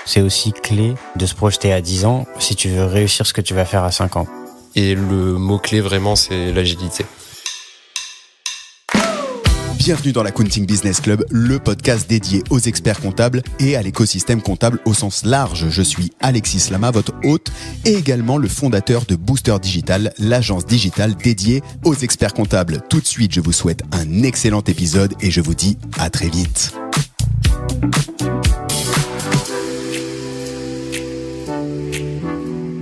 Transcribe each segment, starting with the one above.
C'est aussi clé de se projeter à 10 ans si tu veux réussir ce que tu vas faire à 5 ans. Et le mot-clé vraiment, c'est l'agilité. Bienvenue dans l'Accounting Business Club, le podcast dédié aux experts comptables et à l'écosystème comptable au sens large. Je suis Alexis Lama, votre hôte, et également le fondateur de Booster Digital, l'agence digitale dédiée aux experts comptables. Tout de suite, je vous souhaite un excellent épisode et je vous dis à très vite.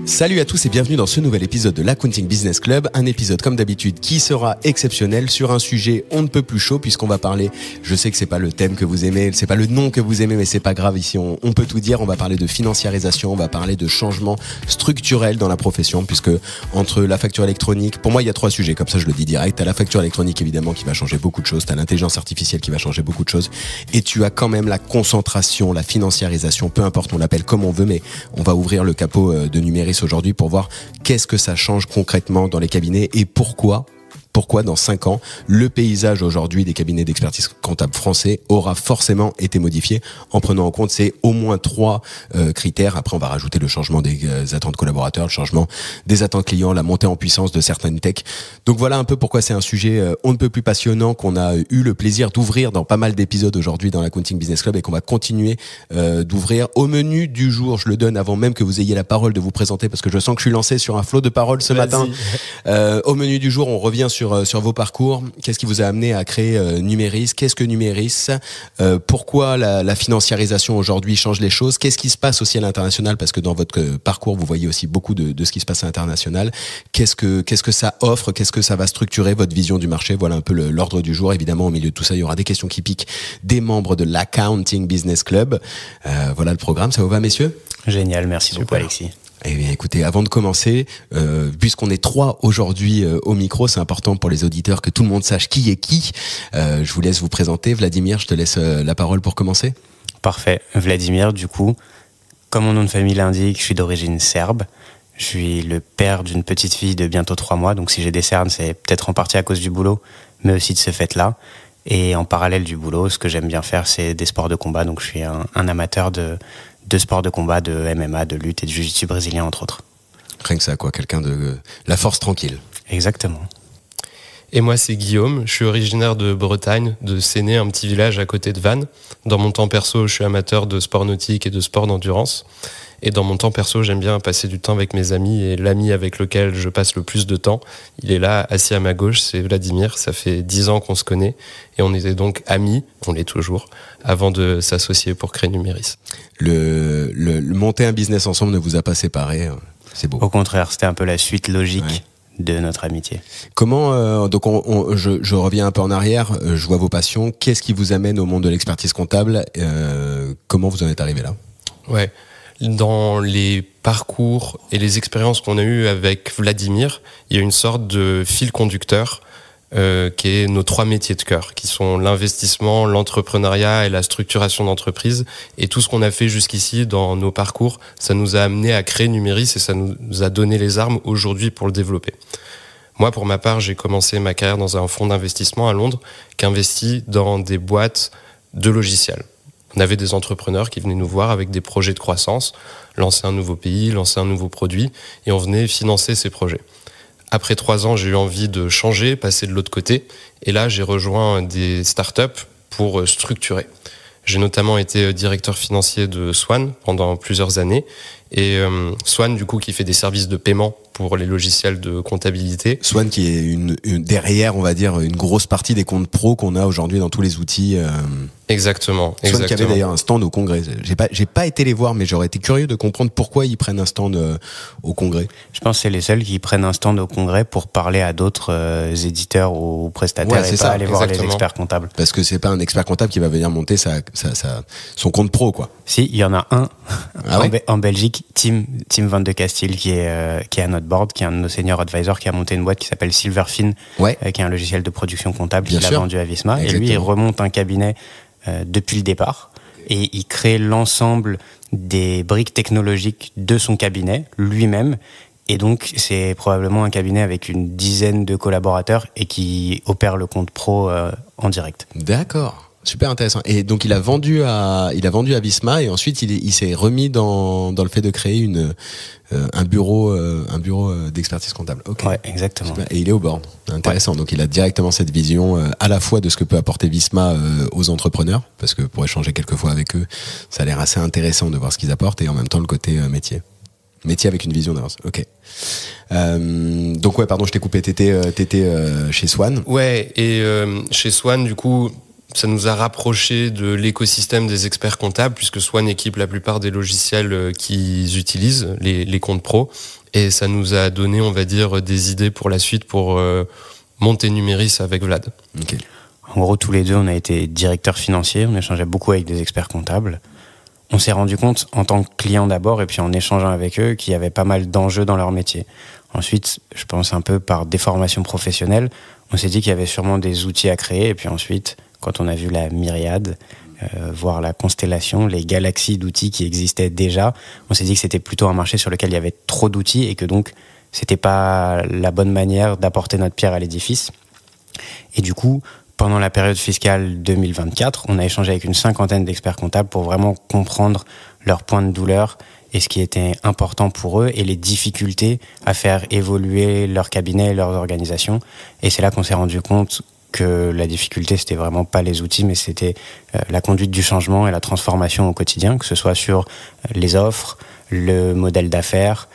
Salut à tous et bienvenue dans ce nouvel épisode de l'Accounting Business Club, un épisode comme d'habitude qui sera exceptionnel sur un sujet on ne peut plus chaud puisqu'on va parler, je sais que c'est pas le thème que vous aimez, c'est pas le nom que vous aimez mais c'est pas grave, ici on peut tout dire, on va parler de financiarisation, on va parler de changements structurels dans la profession puisque entre la facture électronique, pour moi il y a 3 sujets, comme ça je le dis direct, t'as la facture électronique évidemment qui va changer beaucoup de choses, t'as l'intelligence artificielle qui va changer beaucoup de choses et tu as quand même la concentration, la financiarisation, peu importe on l'appelle comme on veut mais on va ouvrir le capot de Numéris aujourd'hui pour voir qu'est-ce que ça change concrètement dans les cabinets et pourquoi dans 5 ans, le paysage aujourd'hui des cabinets d'expertise comptable français aura forcément été modifié en prenant en compte ces au moins 3 critères. Après, on va rajouter le changement des attentes collaborateurs, le changement des attentes clients, la montée en puissance de certaines techs. Donc voilà un peu pourquoi c'est un sujet on ne peut plus passionnant qu'on a eu le plaisir d'ouvrir dans pas mal d'épisodes aujourd'hui dans l'Accounting Business Club et qu'on va continuer d'ouvrir. Au menu du jour, je le donne avant même que vous ayez la parole de vous présenter parce que je sens que je suis lancé sur un flot de paroles ce matin. Au menu du jour, on revient sur vos parcours. Qu'est-ce qui vous a amené à créer Numéris? Qu'est-ce que Numéris? Pourquoi la financiarisation aujourd'hui change les choses? Qu'est-ce qui se passe aussi à l'international? Parce que dans votre parcours, vous voyez aussi beaucoup de ce qui se passe à l'international. Qu'est-ce que ça offre? Qu'est-ce que ça va structurer votre vision du marché? Voilà un peu l'ordre du jour. Évidemment, au milieu de tout ça, il y aura des questions qui piquent des membres de l'Accounting Business Club. Voilà le programme. Ça vous va, messieurs? Génial, merci beaucoup Alexis. Eh bien, écoutez, avant de commencer, puisqu'on est 3 aujourd'hui au micro, c'est important pour les auditeurs que tout le monde sache qui est qui. Je vous laisse vous présenter. Vladimir, je te laisse la parole pour commencer. Parfait. Vladimir, du coup, comme mon nom de famille l'indique, je suis d'origine serbe. Je suis le père d'une petite fille de bientôt 3 mois, donc si j'ai des cernes, c'est peut-être en partie à cause du boulot, mais aussi de ce fait-là. Et en parallèle du boulot, ce que j'aime bien faire, c'est des sports de combat, donc je suis un amateur de sports de combat, de MMA, de lutte et de jiu-jitsu brésilien, entre autres. Rien que ça, quoi. Quelqu'un de la force tranquille. Exactement. Et moi, c'est Guillaume. Je suis originaire de Bretagne, de Séné, un petit village à côté de Vannes. Dans mon temps perso, je suis amateur de sport nautique et de sport d'endurance. Et dans mon temps perso, j'aime bien passer du temps avec mes amis. Et l'ami avec lequel je passe le plus de temps, il est là, assis à ma gauche, c'est Vladimir. Ça fait 10 ans qu'on se connaît. Et on était donc amis, on l'est toujours, avant de s'associer pour créer Numéris. Le monter un business ensemble ne vous a pas séparés, c'est beau. Au contraire, c'était un peu la suite logique de notre amitié. Comment, donc je reviens un peu en arrière, je vois vos passions. Qu'est-ce qui vous amène au monde de l'expertise comptable? Comment vous en êtes arrivé là? Ouais. Dans les parcours et les expériences qu'on a eues avec Vladimir, il y a une sorte de fil conducteur qui est nos 3 métiers de cœur, qui sont l'investissement, l'entrepreneuriat et la structuration d'entreprise. Et tout ce qu'on a fait jusqu'ici dans nos parcours, ça nous a amené à créer Numéris et ça nous a donné les armes aujourd'hui pour le développer. Moi, pour ma part, j'ai commencé ma carrière dans un fonds d'investissement à Londres qui investit dans des boîtes de logiciels. On avait des entrepreneurs qui venaient nous voir avec des projets de croissance, lancer un nouveau pays, lancer un nouveau produit, et on venait financer ces projets. Après 3 ans, j'ai eu envie de changer, passer de l'autre côté, et là, j'ai rejoint des startups pour structurer. J'ai notamment été directeur financier de Swan pendant plusieurs années, et Swan, du coup, qui fait des services de paiement pour les logiciels de comptabilité. Swan qui est une derrière, on va dire, une grosse partie des comptes pro qu'on a aujourd'hui dans tous les outils. Exactement. Swan qui avait d'ailleurs un stand au congrès. J'ai pas été les voir, mais j'aurais été curieux de comprendre pourquoi ils prennent un stand au congrès. Je pense que c'est les seuls qui prennent un stand au congrès pour parler à d'autres éditeurs ou prestataires et pas aller voir les experts comptables. Parce que c'est pas un expert comptable qui va venir monter son compte pro, quoi. Si, il y en a un en Belgique, Tim Van de Castil, qui est à notre board, qui est un de nos senior advisors, qui a monté une boîte qui s'appelle Silverfin, qui est un logiciel de production comptable qu'il a vendu à Visma. Exactement. Et lui, il remonte un cabinet depuis le départ et il crée l'ensemble des briques technologiques de son cabinet lui-même. Et donc, c'est probablement un cabinet avec une dizaine de collaborateurs et qui opère le compte pro en direct. D'accord. Super intéressant. Et donc il a vendu à Visma et ensuite il s'est remis dans le fait de créer un bureau d'expertise comptable. Okay. Ouais, exactement. Super. Et il est au board. Intéressant. Ouais. Donc il a directement cette vision à la fois de ce que peut apporter Visma aux entrepreneurs, parce que pour échanger quelques fois avec eux, ça a l'air assez intéressant de voir ce qu'ils apportent, et en même temps le côté métier avec une vision d'avance. Ok. Donc ouais, pardon, je t'ai coupé. T'étais chez Swan. Ouais, et chez Swan, du coup, ça nous a rapproché de l'écosystème des experts comptables, puisque Swan équipe la plupart des logiciels qu'ils utilisent, les comptes pro, et ça nous a donné, on va dire, des idées pour la suite pour monter Numéris avec Vlad. Okay. En gros, tous les deux, on a été directeurs financiers, on échangeait beaucoup avec des experts comptables. On s'est rendu compte, en tant que client d'abord, et puis en échangeant avec eux, qu'il y avait pas mal d'enjeux dans leur métier. Ensuite, je pense un peu par déformation professionnelle, on s'est dit qu'il y avait sûrement des outils à créer, et puis ensuite, quand on a vu la myriade, voir la constellation, les galaxies d'outils qui existaient déjà, on s'est dit que c'était plutôt un marché sur lequel il y avait trop d'outils et que donc c'était pas la bonne manière d'apporter notre pierre à l'édifice. Et du coup, pendant la période fiscale 2024, on a échangé avec une 50aine d'experts comptables pour vraiment comprendre leurs points de douleur et ce qui était important pour eux et les difficultés à faire évoluer leur cabinet et leurs organisations. Et c'est là qu'on s'est rendu compte que la difficulté, c'était vraiment pas les outils, mais c'était la conduite du changement et la transformation au quotidien, que ce soit sur les offres, le modèle d'affaires,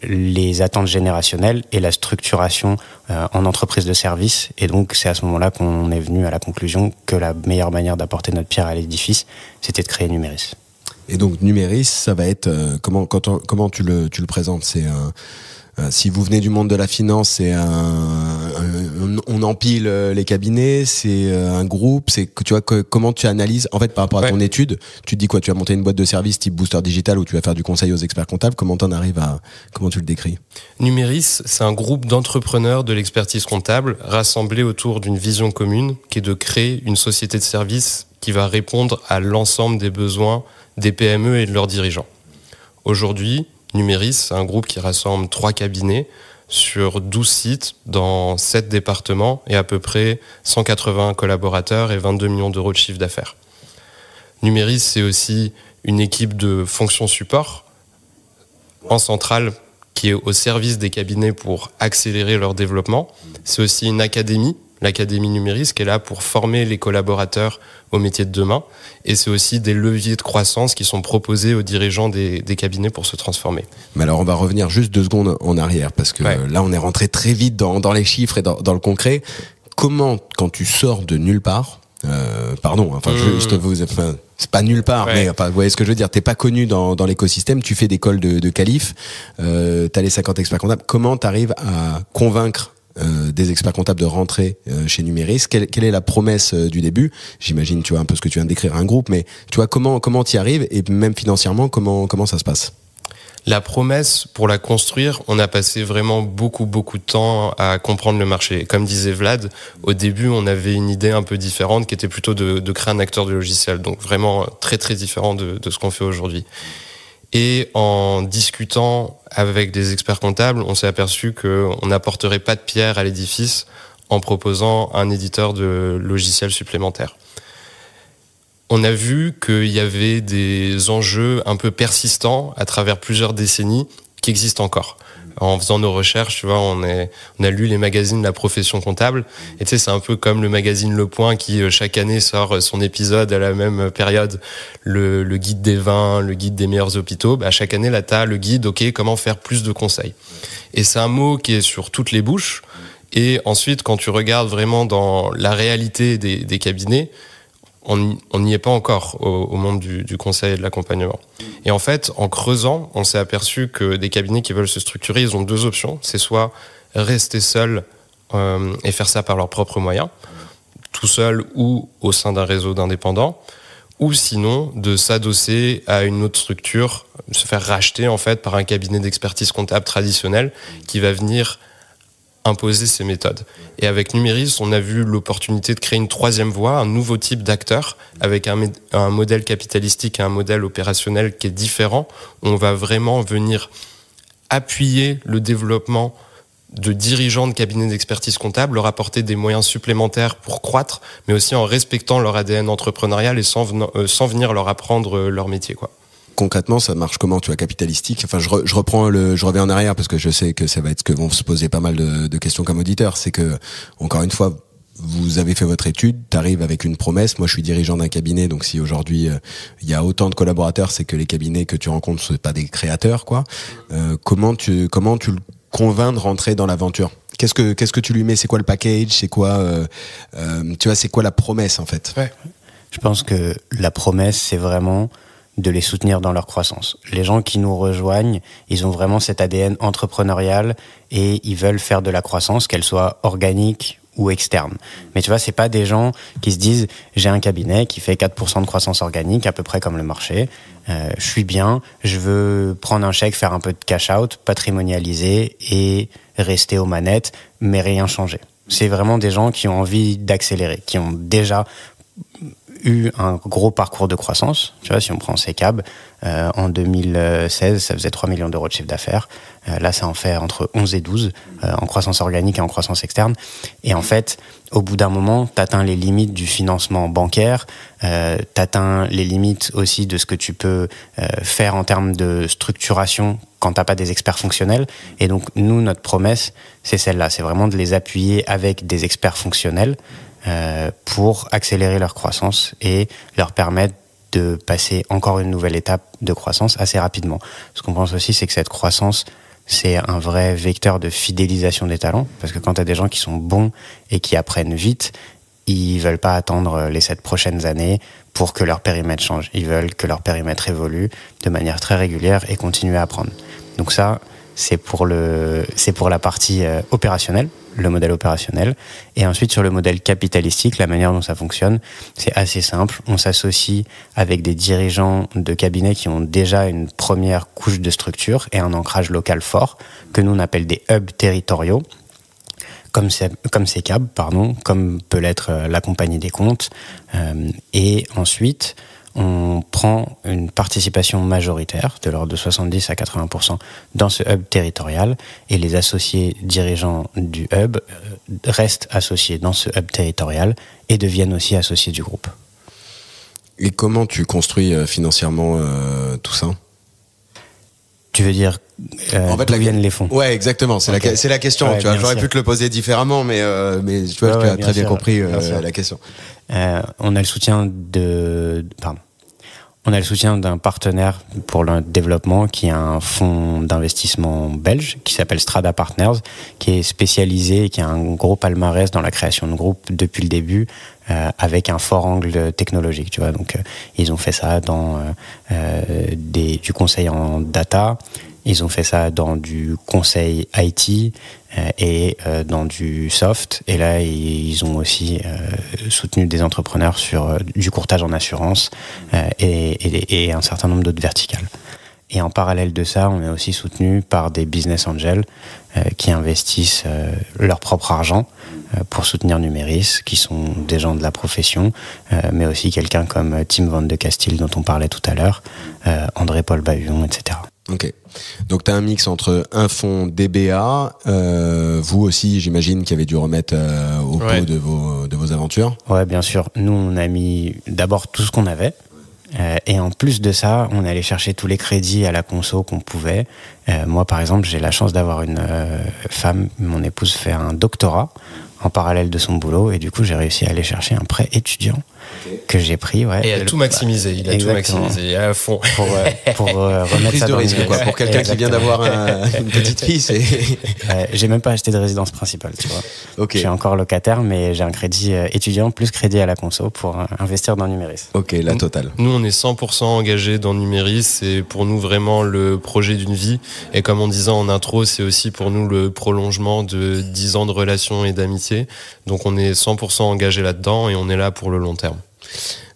les attentes générationnelles et la structuration en entreprise de service. Et donc, c'est à ce moment-là qu'on est venu à la conclusion que la meilleure manière d'apporter notre pierre à l'édifice, c'était de créer Numéris. Et donc, Numéris, ça va être... comment tu le présentes ? C'est si vous venez du monde de la finance, c'est on empile les cabinets, c'est un groupe, c'est tu vois comment tu analyses en fait par rapport à ton étude, tu te dis quoi, tu vas monter une boîte de service type Booster Digital où tu vas faire du conseil aux experts comptables, comment tu le décris ? Numéris, c'est un groupe d'entrepreneurs de l'expertise comptable rassemblés autour d'une vision commune qui est de créer une société de services qui va répondre à l'ensemble des besoins des PME et de leurs dirigeants. Aujourd'hui, Numéris, c'est un groupe qui rassemble 3 cabinets sur 12 sites dans 7 départements et à peu près 180 collaborateurs et 22 millions d'euros de chiffre d'affaires. Numéris, c'est aussi une équipe de fonction support en centrale qui est au service des cabinets pour accélérer leur développement. C'est aussi une académie, l'Académie Numéris, qui est là pour former les collaborateurs au métier de demain. Et c'est aussi des leviers de croissance qui sont proposés aux dirigeants des cabinets pour se transformer. Mais alors, on va revenir juste 2 secondes en arrière, parce que là, on est rentré très vite dans les chiffres et dans le concret. Comment, quand tu sors de nulle part, c'est pas nulle part, mais vous voyez ce que je veux dire, t'es pas connu dans l'écosystème, tu fais des calls de qualif, t'as les 50 experts comptables, comment t'arrives à convaincre des experts comptables de rentrer chez Numéris? Quelle est la promesse du début? J'imagine, tu vois, un peu ce que tu viens de décrire, un groupe, mais tu vois, comment t'y arrives, et même financièrement, comment ça se passe? La promesse, pour la construire, on a passé vraiment beaucoup de temps à comprendre le marché. Comme disait Vlad, au début, on avait une idée un peu différente qui était plutôt de créer un acteur de logiciel. Donc vraiment très différent de ce qu'on fait aujourd'hui. Et en discutant avec des experts comptables, on s'est aperçu qu'on n'apporterait pas de pierre à l'édifice en proposant un éditeur de logiciels supplémentaire. On a vu qu'il y avait des enjeux un peu persistants à travers plusieurs décennies qui existent encore. En faisant nos recherches, tu vois, on a lu les magazines de la profession comptable. Et tu sais, c'est un peu comme le magazine Le Point qui, chaque année, sort son épisode à la même période. Le guide des vins, le guide des meilleurs hôpitaux. Bah, chaque année, là, t'as le guide, OK, comment faire plus de conseils. Et c'est un mot qui est sur toutes les bouches. Et ensuite, quand tu regardes vraiment dans la réalité des cabinets, on n'y est pas encore au monde du conseil et de l'accompagnement. Et en fait, en creusant, on s'est aperçu que des cabinets qui veulent se structurer, ils ont 2 options. C'est soit rester seuls et faire ça par leurs propres moyens, tout seul ou au sein d'un réseau d'indépendants, ou sinon de s'adosser à une autre structure, se faire racheter en fait par un cabinet d'expertise comptable traditionnel qui va venir imposer ces méthodes. Et avec Numéris, on a vu l'opportunité de créer une 3e voie, un nouveau type d'acteur, avec un modèle capitalistique et un modèle opérationnel qui est différent. On va vraiment venir appuyer le développement de dirigeants de cabinets d'expertise comptable, leur apporter des moyens supplémentaires pour croître, mais aussi en respectant leur ADN entrepreneurial et sans venir leur apprendre leur métier, quoi. Concrètement, ça marche comment, tu vois, capitalistique? Enfin, je reviens en arrière parce que je sais que ça va être ce que vont se poser pas mal de questions comme auditeurs. C'est que, encore une fois, vous avez fait votre étude, t'arrives avec une promesse. Moi, je suis dirigeant d'un cabinet, donc si aujourd'hui il y a autant de collaborateurs, c'est que les cabinets que tu rencontres, c'est pas des créateurs, quoi. Comment tu le convaincs de rentrer dans l'aventure? Qu'est-ce que tu lui mets? C'est quoi le package? C'est quoi, tu vois, c'est quoi la promesse en fait? Ouais. Je pense que la promesse, c'est vraiment de les soutenir dans leur croissance. Les gens qui nous rejoignent, ils ont vraiment cet ADN entrepreneurial et ils veulent faire de la croissance, qu'elle soit organique ou externe. Mais tu vois, c'est pas des gens qui se disent j'ai un cabinet qui fait 4% de croissance organique, à peu près comme le marché. Je suis bien, je veux prendre un chèque, faire un peu de cash out, patrimonialiser et rester aux manettes, mais rien changer. C'est vraiment des gens qui ont envie d'accélérer, qui ont déjà eu un gros parcours de croissance. Tu vois, si on prend Cecab, en 2016, ça faisait 3 millions d'euros de chiffre d'affaires. Là, ça en fait entre 11 et 12 en croissance organique et en croissance externe. Et en fait, au bout d'un moment, t'atteins les limites du financement bancaire, t'atteins les limites aussi de ce que tu peux faire en termes de structuration quand t'as pas des experts fonctionnels. Et donc, nous, notre promesse, c'est celle-là. C'est vraiment de les appuyer avec des experts fonctionnels pour accélérer leur croissance et leur permettre de passer encore une nouvelle étape de croissance assez rapidement. Ce qu'on pense aussi, c'est que cette croissance, c'est un vrai vecteur de fidélisation des talents, parce que quand tu as des gens qui sont bons et qui apprennent vite, ils veulent pas attendre les 7 prochaines années pour que leur périmètre change. Ils veulent que leur périmètre évolue de manière très régulière et continuer à apprendre. Donc ça, c'est pour la partie opérationnelle, le modèle opérationnel. Et ensuite, sur le modèle capitalistique, la manière dont ça fonctionne, c'est assez simple. On s'associe avec des dirigeants de cabinets qui ont déjà une première couche de structure et un ancrage local fort, que nous on appelle des hubs territoriaux, comme Cecab, comme peut l'être la Compagnie des Comptes. Et ensuite, on prend une participation majoritaire de l'ordre de 70 à 80% dans ce hub territorial, et les associés dirigeants du hub restent associés dans ce hub territorial et deviennent aussi associés du groupe. Et comment tu construis financièrement tout ça ? Tu veux dire en fait, d'où viennent les fonds? Ouais, exactement. C'est okay. La question. Ouais, tu vois, j'aurais pu te le poser différemment, mais tu vois, tu as très bien compris la question. On a le soutien On a le soutien d'un partenaire pour le développement qui est un fonds d'investissement belge qui s'appelle Strada Partners, qui est spécialisé et qui a un gros palmarès dans la création de groupes depuis le début, avec un fort angle technologique. Tu vois, donc ils ont fait ça dans du conseil en data, ils ont fait ça dans du conseil IT et dans du soft. Et là, ils ont aussi soutenu des entrepreneurs sur du courtage en assurance et un certain nombre d'autres verticales. Et en parallèle de ça, on est aussi soutenu par des business angels qui investissent leur propre argent pour soutenir Numéris, qui sont des gens de la profession, mais aussi quelqu'un comme Tim Van de Castille, dont on parlait tout à l'heure, André-Paul Bahuon, etc. Ok. Donc tu as un mix entre un fonds DBA, vous aussi j'imagine qui avez dû remettre au pot de vos aventures. Ouais, bien sûr. Nous on a mis d'abord tout ce qu'on avait, et en plus de ça on est allé chercher tous les crédits à la conso qu'on pouvait. Moi par exemple j'ai la chance d'avoir une femme, mon épouse fait un doctorat en parallèle de son boulot, et du coup j'ai réussi à aller chercher un prêt étudiant que j'ai pris. Ouais, et tout maximisé, il a exactement. Tout maximisé à fond. Pour remettre prise ça de dans risque, quoi. Pour quelqu'un qui vient d'avoir une petite fille, c'est... j'ai même pas acheté de résidence principale, tu vois. Okay. Je suis encore locataire, mais j'ai un crédit étudiant plus crédit à la conso pour investir dans Numéris. Ok, la totale. Nous, on est 100% engagés dans Numéris, c'est pour nous vraiment le projet d'une vie, et comme on disait en intro, c'est aussi pour nous le prolongement de 10 ans de relations et d'amitié. Donc on est 100% engagés là-dedans et on est là pour le long terme.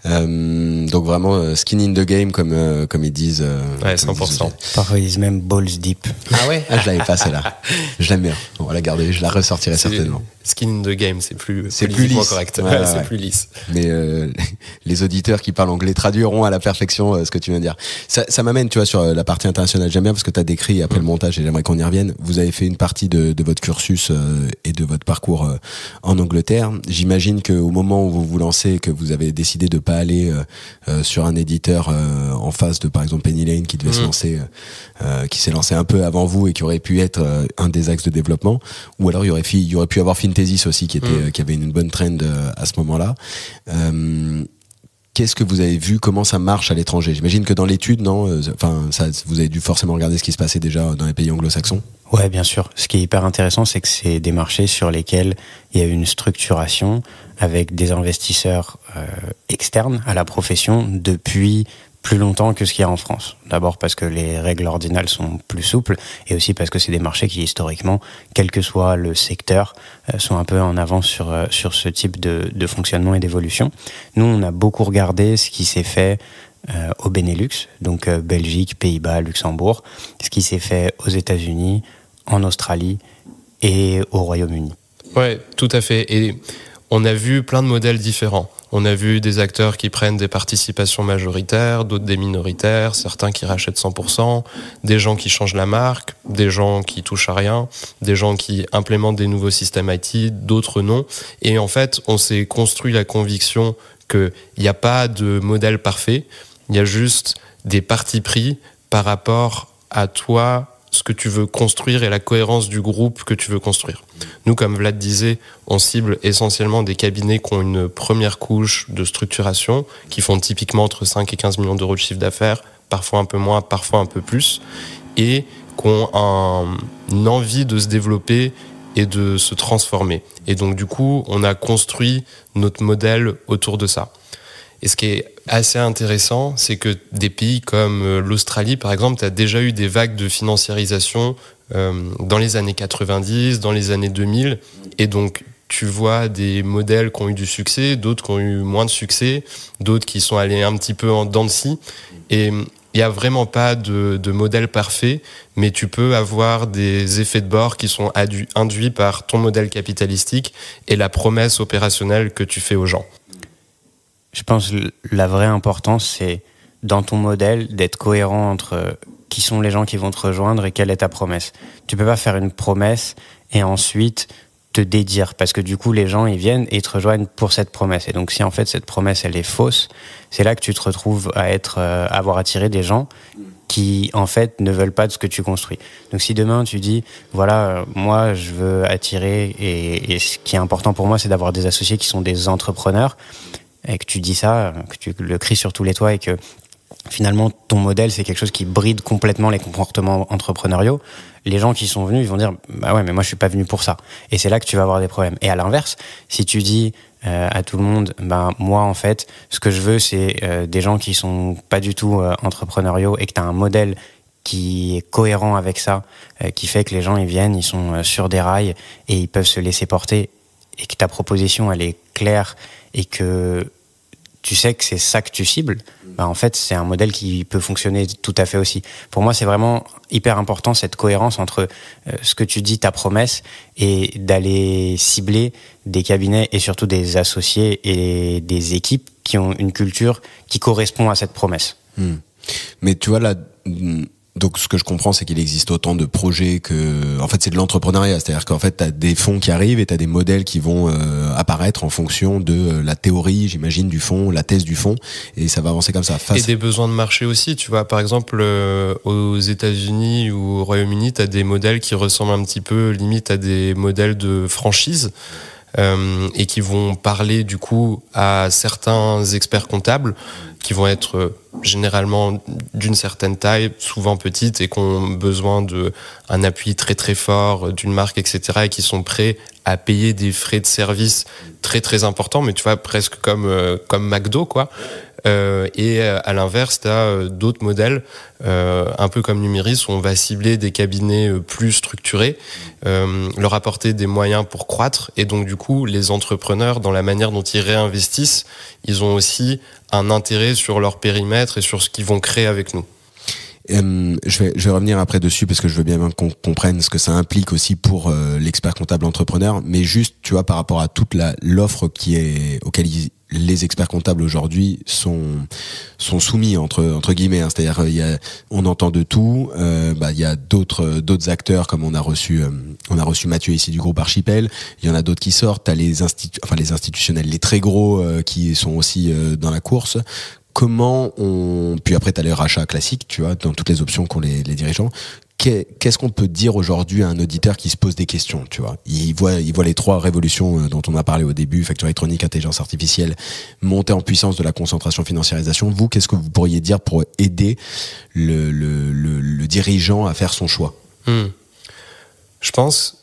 Donc vraiment skin in the game comme ils disent. Ouais, 100%. Parfois ils disent même balls deep. Ah ouais. Je l'avais pas celle-là. Je l'aime bien. On va la garder. Je la ressortirai certainement. Skin in the game, c'est plus lisse. Correct. Ouais. C'est plus lisse. Mais les auditeurs qui parlent anglais traduiront à la perfection ce que tu viens de dire. Ça m'amène, tu vois, sur la partie internationale. J'aime bien parce que tu as décrit après le montage, et j'aimerais qu'on y revienne. Vous avez fait une partie de votre cursus et de votre parcours en Angleterre. J'imagine qu'au moment où vous vous lancez, que vous avez décidé de pas aller sur un éditeur en face de, par exemple, Penny Lane qui devait se lancer, qui s'est lancé un peu avant vous et qui aurait pu être un des axes de développement, ou alors il y aurait pu avoir Fintesis aussi qui avait une bonne trend à ce moment-là. Qu'est-ce que vous avez vu? Comment ça marche à l'étranger? J'imagine que dans l'étude, non, vous avez dû forcément regarder ce qui se passait déjà dans les pays anglo-saxons. Ouais, bien sûr. Ce qui est hyper intéressant, c'est que c'est des marchés sur lesquels il y a une structuration avec des investisseurs externes à la profession depuis plus longtemps que ce qu'il y a en France. D'abord parce que les règles ordinales sont plus souples, et aussi parce que c'est des marchés qui, historiquement, quel que soit le secteur, sont un peu en avance sur ce type de fonctionnement et d'évolution. Nous, on a beaucoup regardé ce qui s'est fait au Benelux, donc Belgique, Pays-Bas, Luxembourg, ce qui s'est fait aux États-Unis, en Australie et au Royaume-Uni. Ouais, tout à fait. Et on a vu plein de modèles différents. On a vu des acteurs qui prennent des participations majoritaires, d'autres des minoritaires, certains qui rachètent 100%, des gens qui changent la marque, des gens qui touchent à rien, des gens qui implémentent des nouveaux systèmes IT, d'autres non. Et en fait, on s'est construit la conviction qu'il n'y a pas de modèle parfait, il y a juste des partis pris par rapport à toi, ce que tu veux construire et la cohérence du groupe que tu veux construire. Nous, comme Vlad disait, on cible essentiellement des cabinets qui ont une première couche de structuration, qui font typiquement entre 5 et 15 millions d'euros de chiffre d'affaires, parfois un peu moins, parfois un peu plus, et qui ont une envie de se développer et de se transformer. Et donc, du coup, on a construit notre modèle autour de ça. Et ce qui est assez intéressant, c'est que des pays comme l'Australie, par exemple, tu as déjà eu des vagues de financiarisation dans les années 90, dans les années 2000. Et donc, tu vois des modèles qui ont eu du succès, d'autres qui ont eu moins de succès, d'autres qui sont allés un petit peu en dents de scie. Et il n'y a vraiment pas de modèle parfait, mais tu peux avoir des effets de bord qui sont induits par ton modèle capitalistique et la promesse opérationnelle que tu fais aux gens. Je pense que la vraie importance, c'est dans ton modèle d'être cohérent entre qui sont les gens qui vont te rejoindre et quelle est ta promesse. Tu peux pas faire une promesse et ensuite te dédire, parce que du coup les gens ils viennent et ils te rejoignent pour cette promesse. Et donc si en fait cette promesse elle est fausse, c'est là que tu te retrouves à avoir attiré des gens qui en fait ne veulent pas de ce que tu construis. Donc si demain tu dis voilà, moi je veux attirer et ce qui est important pour moi c'est d'avoir des associés qui sont des entrepreneurs, et que tu dis ça, que tu le cries sur tous les toits et que finalement ton modèle c'est quelque chose qui bride complètement les comportements entrepreneuriaux, les gens qui sont venus ils vont dire bah ouais mais moi je suis pas venu pour ça, et c'est là que tu vas avoir des problèmes. Et à l'inverse, si tu dis à tout le monde moi en fait ce que je veux c'est des gens qui sont pas du tout entrepreneuriaux, et que tu as un modèle qui est cohérent avec ça, qui fait que les gens ils viennent, ils sont sur des rails et ils peuvent se laisser porter, et que ta proposition elle est claire et que tu sais que c'est ça que tu cibles, en fait c'est un modèle qui peut fonctionner tout à fait aussi. Pour moi c'est vraiment hyper important cette cohérence entre ce que tu dis, ta promesse, et d'aller cibler des cabinets et surtout des associés et des équipes qui ont une culture qui correspond à cette promesse. Mais tu vois là, donc ce que je comprends c'est qu'il existe autant de projets que, en fait c'est de l'entrepreneuriat, c'est-à-dire qu'en fait t'as des fonds qui arrivent et t'as des modèles qui vont apparaître en fonction de la théorie, j'imagine, du fond, la thèse du fond, et ça va avancer comme ça. Et des besoins de marché aussi, tu vois, par exemple aux États-Unis ou au Royaume-Uni t'as des modèles qui ressemblent un petit peu limite à des modèles de franchise, et qui vont parler du coup à certains experts comptables qui vont être généralement d'une certaine taille, souvent petites, et qui ont besoin d'un appui très très fort d'une marque, etc., et qui sont prêts à payer des frais de service très très importants, mais tu vois, presque comme McDo, quoi. Et à l'inverse, tu as d'autres modèles, un peu comme Numéris, où on va cibler des cabinets plus structurés, leur apporter des moyens pour croître. Et donc, du coup, les entrepreneurs, dans la manière dont ils réinvestissent, ils ont aussi un intérêt sur leur périmètre et sur ce qu'ils vont créer avec nous. Je vais revenir après dessus parce que je veux bien qu'on comprenne ce que ça implique aussi pour l'expert comptable entrepreneur, mais juste, tu vois, par rapport à toute l'offre auquel les experts comptables aujourd'hui sont soumis entre guillemets, hein. C'est-à-dire on entend de tout. Il y a d'autres acteurs, comme on a reçu Mathieu ici du groupe Archipel. Il y en a d'autres qui sortent. T'as les institutionnels, les très gros qui sont aussi dans la course. Puis après t'as les rachats classiques, tu vois, dans toutes les options qu'ont les dirigeants. Qu'est-ce qu'on peut dire aujourd'hui à un auditeur qui se pose des questions, tu vois? Il voit les trois révolutions dont on a parlé au début, facture électronique, intelligence artificielle, montée en puissance de la concentration, financiarisation. Vous, qu'est-ce que vous pourriez dire pour aider le dirigeant à faire son choix? Je pense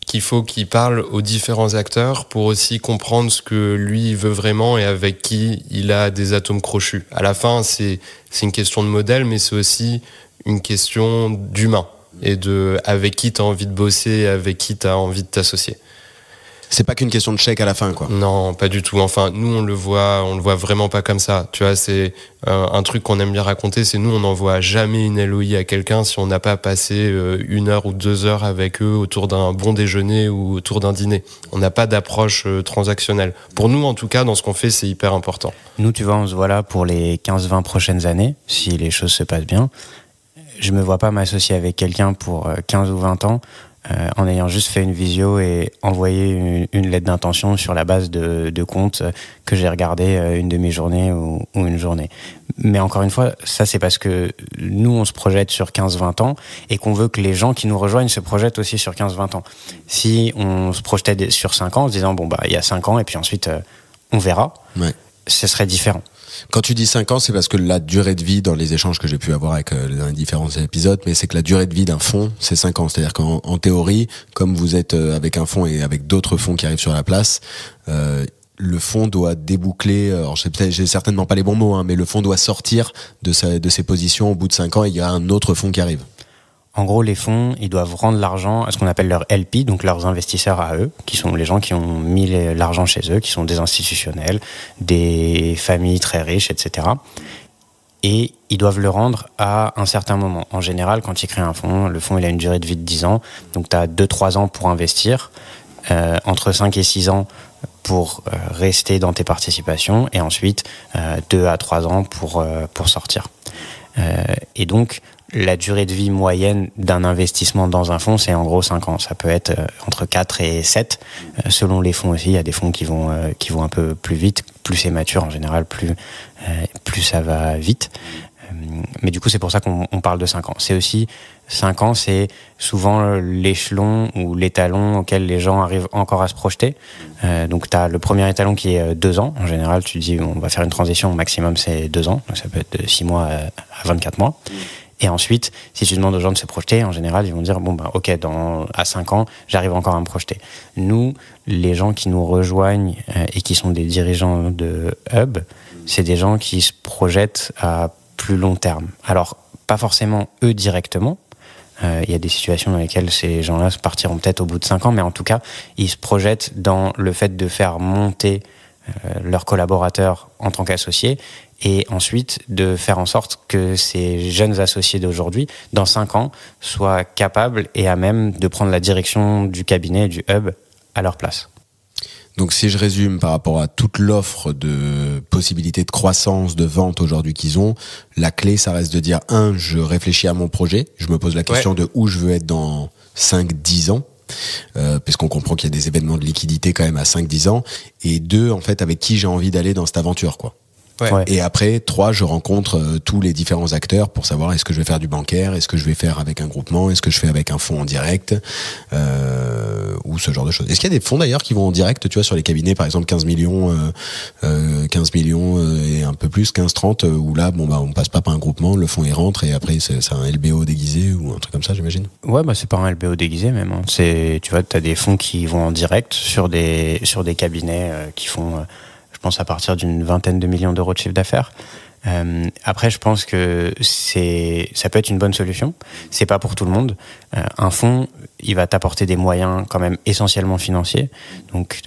qu'il faut qu'il parle aux différents acteurs pour aussi comprendre ce que lui veut vraiment et avec qui il a des atomes crochus. À la fin, c'est une question de modèle, mais c'est aussi une question d'humain et de avec qui tu as envie de bosser, avec qui tu as envie de t'associer. C'est pas qu'une question de chèque à la fin, quoi. Non, pas du tout. Enfin, nous, on le voit vraiment pas comme ça. Tu vois, c'est un truc qu'on aime bien raconter, c'est nous, on n'envoie jamais une LOI à quelqu'un si on n'a pas passé 1 heure ou 2 heures avec eux autour d'un bon déjeuner ou autour d'un dîner. On n'a pas d'approche transactionnelle. Pour nous, en tout cas, dans ce qu'on fait, c'est hyper important. Nous, tu vois, on se voit là pour les 15-20 prochaines années, si les choses se passent bien. Je me vois pas m'associer avec quelqu'un pour 15 ou 20 ans en ayant juste fait une visio et envoyé une lettre d'intention sur la base de comptes que j'ai regardé une demi-journée ou une journée. Mais encore une fois, ça c'est parce que nous on se projette sur 15-20 ans et qu'on veut que les gens qui nous rejoignent se projettent aussi sur 15-20 ans. Si on se projetait sur 5 ans en se disant il y a 5 ans et puis ensuite on verra, ouais, ce serait différent. Quand tu dis 5 ans, c'est parce que la durée de vie, dans les échanges que j'ai pu avoir avec les différents épisodes, mais c'est que la durée de vie d'un fonds, c'est 5 ans. C'est-à-dire qu'en théorie, comme vous êtes avec un fonds et avec d'autres fonds qui arrivent sur la place, le fonds doit déboucler, alors j'ai certainement pas les bons mots, hein, mais le fonds doit sortir de ses positions au bout de 5 ans et il y a un autre fonds qui arrive. En gros, les fonds, ils doivent rendre l'argent à ce qu'on appelle leurs LP, donc leurs investisseurs à eux, qui sont les gens qui ont mis l'argent chez eux, qui sont des institutionnels, des familles très riches, etc. Et ils doivent le rendre à un certain moment. En général, quand ils créent un fonds, le fonds il a une durée de vie de 10 ans, donc tu as 2-3 ans pour investir, entre 5 et 6 ans pour rester dans tes participations, et ensuite 2 à 3 ans pour sortir. Et donc, la durée de vie moyenne d'un investissement dans un fonds, c'est en gros 5 ans. Ça peut être entre 4 et 7, selon les fonds aussi. Il y a des fonds qui vont un peu plus vite. Plus c'est mature, en général, plus ça va vite. Mais du coup, c'est pour ça qu'on parle de 5 ans. C'est aussi, 5 ans, c'est souvent l'échelon ou l'étalon auquel les gens arrivent encore à se projeter. Donc, tu as le premier étalon qui est 2 ans. En général, tu dis, on va faire une transition, au maximum, c'est 2 ans. Donc, ça peut être de 6 mois à 24 mois. Et ensuite, si tu demandes aux gens de se projeter, en général, ils vont dire, ok, à 5 ans, j'arrive encore à me projeter. Nous, les gens qui nous rejoignent et qui sont des dirigeants de Hub, c'est des gens qui se projettent à plus long terme. Alors, pas forcément eux directement. Il y a des situations dans lesquelles ces gens-là partiront peut-être au bout de 5 ans, mais en tout cas, ils se projettent dans le fait de faire monter leurs collaborateurs en tant qu'associés et ensuite de faire en sorte que ces jeunes associés d'aujourd'hui, dans 5 ans, soient capables et à même de prendre la direction du cabinet, du hub, à leur place. Donc si je résume par rapport à toute l'offre de possibilités de croissance, de vente aujourd'hui qu'ils ont, la clé, ça reste de dire, je réfléchis à mon projet, je me pose la question de où je veux être dans 5-10 ans, puisqu'on comprend qu'il y a des événements de liquidité quand même à 5-10 ans, et 2, en fait, avec qui j'ai envie d'aller dans cette aventure, quoi. Ouais. Et après, 3, je rencontre tous les différents acteurs pour savoir est-ce que je vais faire du bancaire, est-ce que je vais faire avec un groupement, est-ce que je fais avec un fonds en direct, ou ce genre de choses. Est-ce qu'il y a des fonds d'ailleurs qui vont en direct, tu vois, sur les cabinets, par exemple 15 millions et un peu plus, 15-30, où là, on passe pas par un groupement, le fonds il rentre et après c'est un LBO déguisé ou un truc comme ça, j'imagine. Ouais, c'est pas un LBO déguisé même. Hein. Tu vois, t'as des fonds qui vont en direct sur des cabinets qui font. Je pense à partir d'une 20aine de millions d'euros de chiffre d'affaires. Après, je pense que ça peut être une bonne solution. C'est pas pour tout le monde. Un fonds, il va t'apporter des moyens quand même essentiellement financiers. Donc,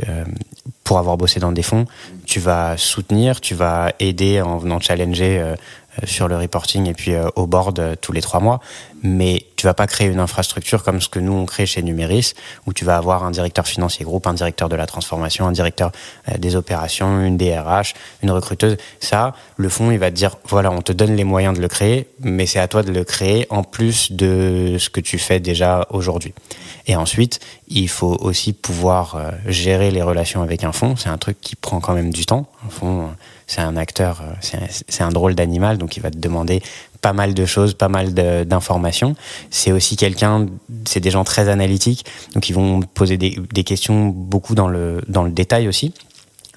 pour avoir bossé dans des fonds, tu vas soutenir, tu vas aider en venant challenger sur le reporting et puis au board tous les 3 mois. Mais tu vas pas créer une infrastructure comme ce que nous on crée chez Numéris, où tu vas avoir un directeur financier groupe, un directeur de la transformation, un directeur des opérations, une DRH, une recruteuse. Ça, le fonds, il va te dire, voilà, on te donne les moyens de le créer, mais c'est à toi de le créer en plus de ce que tu fais déjà aujourd'hui. Et ensuite, il faut aussi pouvoir gérer les relations avec un fonds. C'est un truc qui prend quand même du temps. Un fonds, c'est un acteur, c'est un drôle d'animal, donc il va te demander pas mal de choses, pas mal d'informations. C'est aussi c'est des gens très analytiques, donc ils vont poser des questions beaucoup dans le détail aussi.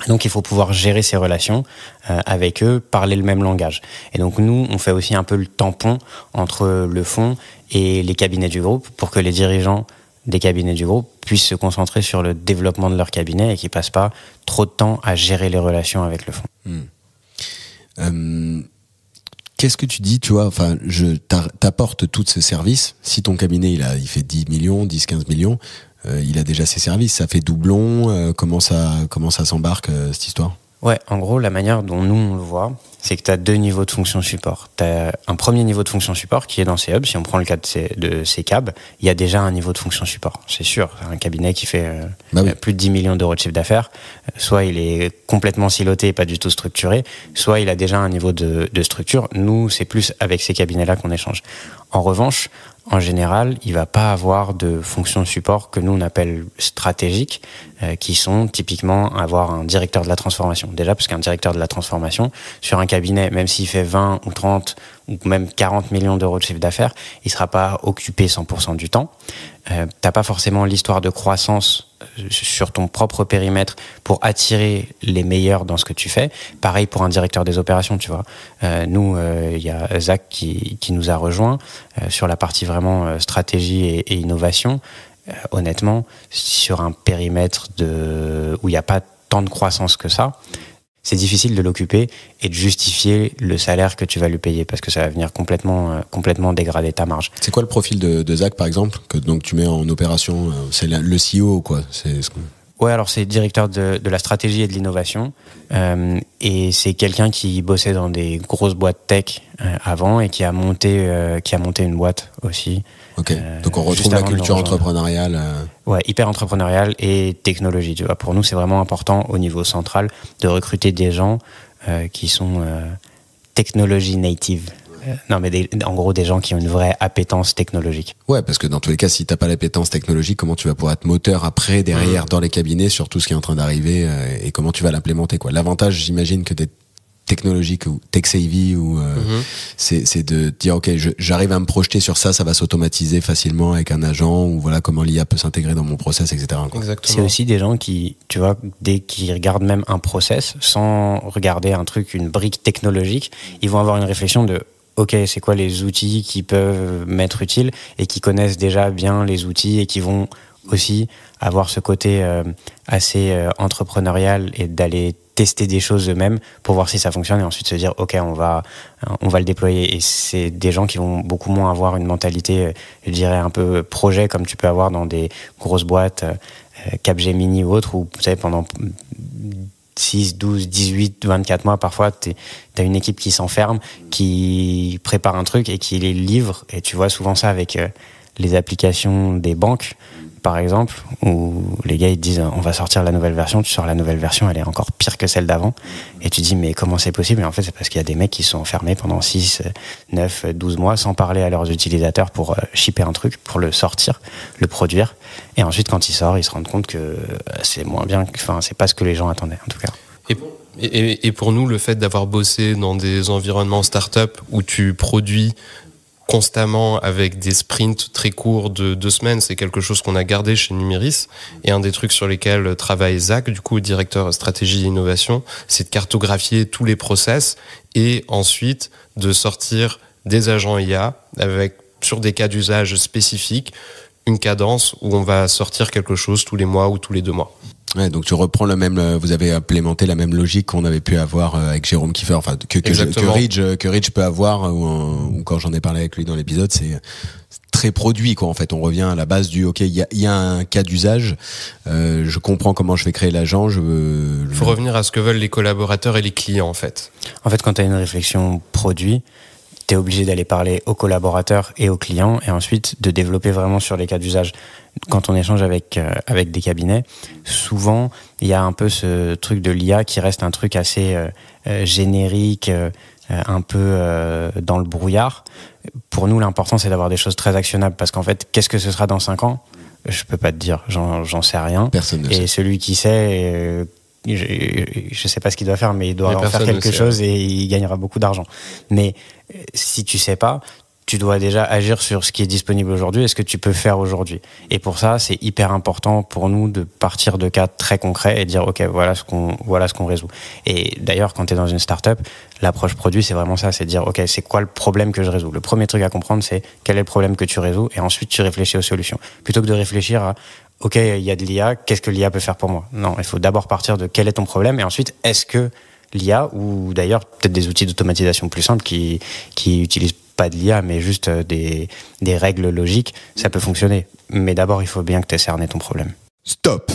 Donc il faut pouvoir gérer ces relations avec eux, parler le même langage. Et donc nous, on fait aussi un peu le tampon entre le fonds et les cabinets du groupe pour que les dirigeants des cabinets du groupe puissent se concentrer sur le développement de leur cabinet et qu'ils passent pas trop de temps à gérer les relations avec le fonds. Qu'est-ce que tu dis, tu vois, enfin, t'apporte tous ces services. Si ton cabinet, il fait 10 millions, 10, 15 millions, il a déjà ses services. Ça fait doublon. Comment ça s'embarque, cette histoire? Ouais, en gros, la manière dont nous, on le voit, c'est que tu as 2 niveaux de fonction support. Tu as un premier niveau de fonction support qui est dans ces hubs. Si on prend le cas de ces cabs, il y a déjà un niveau de fonction support. C'est sûr, un cabinet qui fait plus de 10 millions d'euros de chiffre d'affaires, soit il est complètement siloté et pas du tout structuré, soit il a déjà un niveau de structure. Nous, c'est plus avec ces cabinets-là qu'on échange. En revanche, en général, il va pas avoir de fonction support que nous on appelle stratégiques, qui sont typiquement avoir un directeur de la transformation. Déjà, parce qu'un directeur de la transformation, sur un cabinet, même s'il fait 20 ou 30 ou même 40 millions d'euros de chiffre d'affaires, il sera pas occupé 100% du temps. T'as pas forcément l'histoire de croissance sur ton propre périmètre pour attirer les meilleurs dans ce que tu fais. Pareil pour un directeur des opérations, tu vois. Nous, il y a Zach qui nous a rejoint sur la partie vraiment stratégie et innovation. Honnêtement, sur un périmètre où il n'y a pas tant de croissance que ça, c'est difficile de l'occuper et de justifier le salaire que tu vas lui payer parce que ça va venir complètement dégrader ta marge. C'est quoi le profil de Zach, par exemple, que donc tu mets en opération? C'est le CEO, quoi. Ouais, alors c'est directeur de la stratégie et de l'innovation, et c'est quelqu'un qui bossait dans des grosses boîtes tech avant et qui a monté une boîte aussi. Ok. Donc on retrouve la culture entrepreneuriale. Ouais, hyper entrepreneuriale et technologie. Tu vois, pour nous c'est vraiment important au niveau central de recruter des gens qui sont technology native. Non, mais en gros, des gens qui ont une vraie appétence technologique. Ouais, parce que dans tous les cas, si t'as pas l'appétence technologique, comment tu vas pouvoir être moteur après, derrière, dans les cabinets, sur tout ce qui est en train d'arriver, et comment tu vas l'implémenter, quoi. L'avantage, j'imagine, que d'être technologique ou tech-savvy, ou c'est de dire, ok, j'arrive à me projeter sur ça va s'automatiser facilement avec un agent, ou voilà comment l'IA peut s'intégrer dans mon process, etc. quoi. Exactement. C'est aussi des gens qui, tu vois, dès qu'ils regardent même un process, sans regarder un truc, une brique technologique, ils vont avoir une réflexion de ok, c'est quoi les outils qui peuvent m'être utiles et qui connaissent déjà bien les outils et qui vont aussi avoir ce côté assez entrepreneurial et d'aller tester des choses eux-mêmes pour voir si ça fonctionne et ensuite se dire ok, on va le déployer. Et c'est des gens qui vont beaucoup moins avoir une mentalité, je dirais, un peu projet comme tu peux avoir dans des grosses boîtes, Capgemini ou autres, où vous savez, pendant 6, 12, 18, 24 mois, parfois, t'as une équipe qui s'enferme, qui prépare un truc et qui les livre. Et tu vois souvent ça avec les applications des banques, par exemple, où les gars ils te disent on va sortir la nouvelle version, tu sors la nouvelle version, elle est encore pire que celle d'avant. Et tu dis mais comment c'est possible? Et en fait, c'est parce qu'il y a des mecs qui sont enfermés pendant 6, 9, 12 mois sans parler à leurs utilisateurs pour shipper un truc, pour le sortir, le produire. Et ensuite, quand il sort, ils se rendent compte que c'est moins bien, enfin, c'est pas ce que les gens attendaient, en tout cas. Et pour nous, le fait d'avoir bossé dans des environnements start-up où tu produis constamment avec des sprints très courts de 2 semaines, c'est quelque chose qu'on a gardé chez Numéris. Et un des trucs sur lesquels travaille Zach, du coup, directeur stratégie et innovation, c'est de cartographier tous les process et ensuite de sortir des agents IA sur des cas d'usage spécifiques, une cadence où on va sortir quelque chose tous les mois ou tous les 2 mois. Ouais, donc tu reprends vous avez implémenté la même logique qu'on avait pu avoir avec Jérôme Kiefer, enfin que Ridge peut avoir, ou quand j'en ai parlé avec lui dans l'épisode, c'est très produit quoi. En fait, on revient à la base du ok, il y a un cas d'usage, je comprends comment je vais créer l'agent, faut revenir à ce que veulent les collaborateurs et les clients en fait. En fait, quand tu as une réflexion produit, tu es obligé d'aller parler aux collaborateurs et aux clients et ensuite de développer vraiment sur les cas d'usage. Quand on échange avec des cabinets, souvent, il y a un peu ce truc de l'IA qui reste un truc assez générique, un peu dans le brouillard. Pour nous, l'important, c'est d'avoir des choses très actionnables parce qu'en fait, qu'est-ce que ce sera dans 5 ans ? Je peux pas te dire, j'en sais rien. Personne ne sait. Et celui qui sait... je sais pas ce qu'il doit faire, mais il doit en faire quelque chose et il gagnera beaucoup d'argent. Mais si tu sais pas, tu dois déjà agir sur ce qui est disponible aujourd'hui et ce que tu peux faire aujourd'hui. Et pour ça, c'est hyper important pour nous de partir de cas très concrets et dire ok, voilà ce qu'on résout. Et d'ailleurs, quand tu es dans une start-up, l'approche produit, c'est vraiment ça, c'est dire ok, c'est quoi le problème que je résous. Le premier truc à comprendre, c'est quel est le problème que tu résous et ensuite tu réfléchis aux solutions. Plutôt que de réfléchir à ok, il y a de l'IA, qu'est-ce que l'IA peut faire pour moi ? Non, il faut d'abord partir de quel est ton problème et ensuite, est-ce que l'IA, ou d'ailleurs peut-être des outils d'automatisation plus simples qui utilisent pas de l'IA, mais juste des règles logiques, ça peut fonctionner. Mais d'abord, il faut bien que tu aies cerné ton problème. Stop !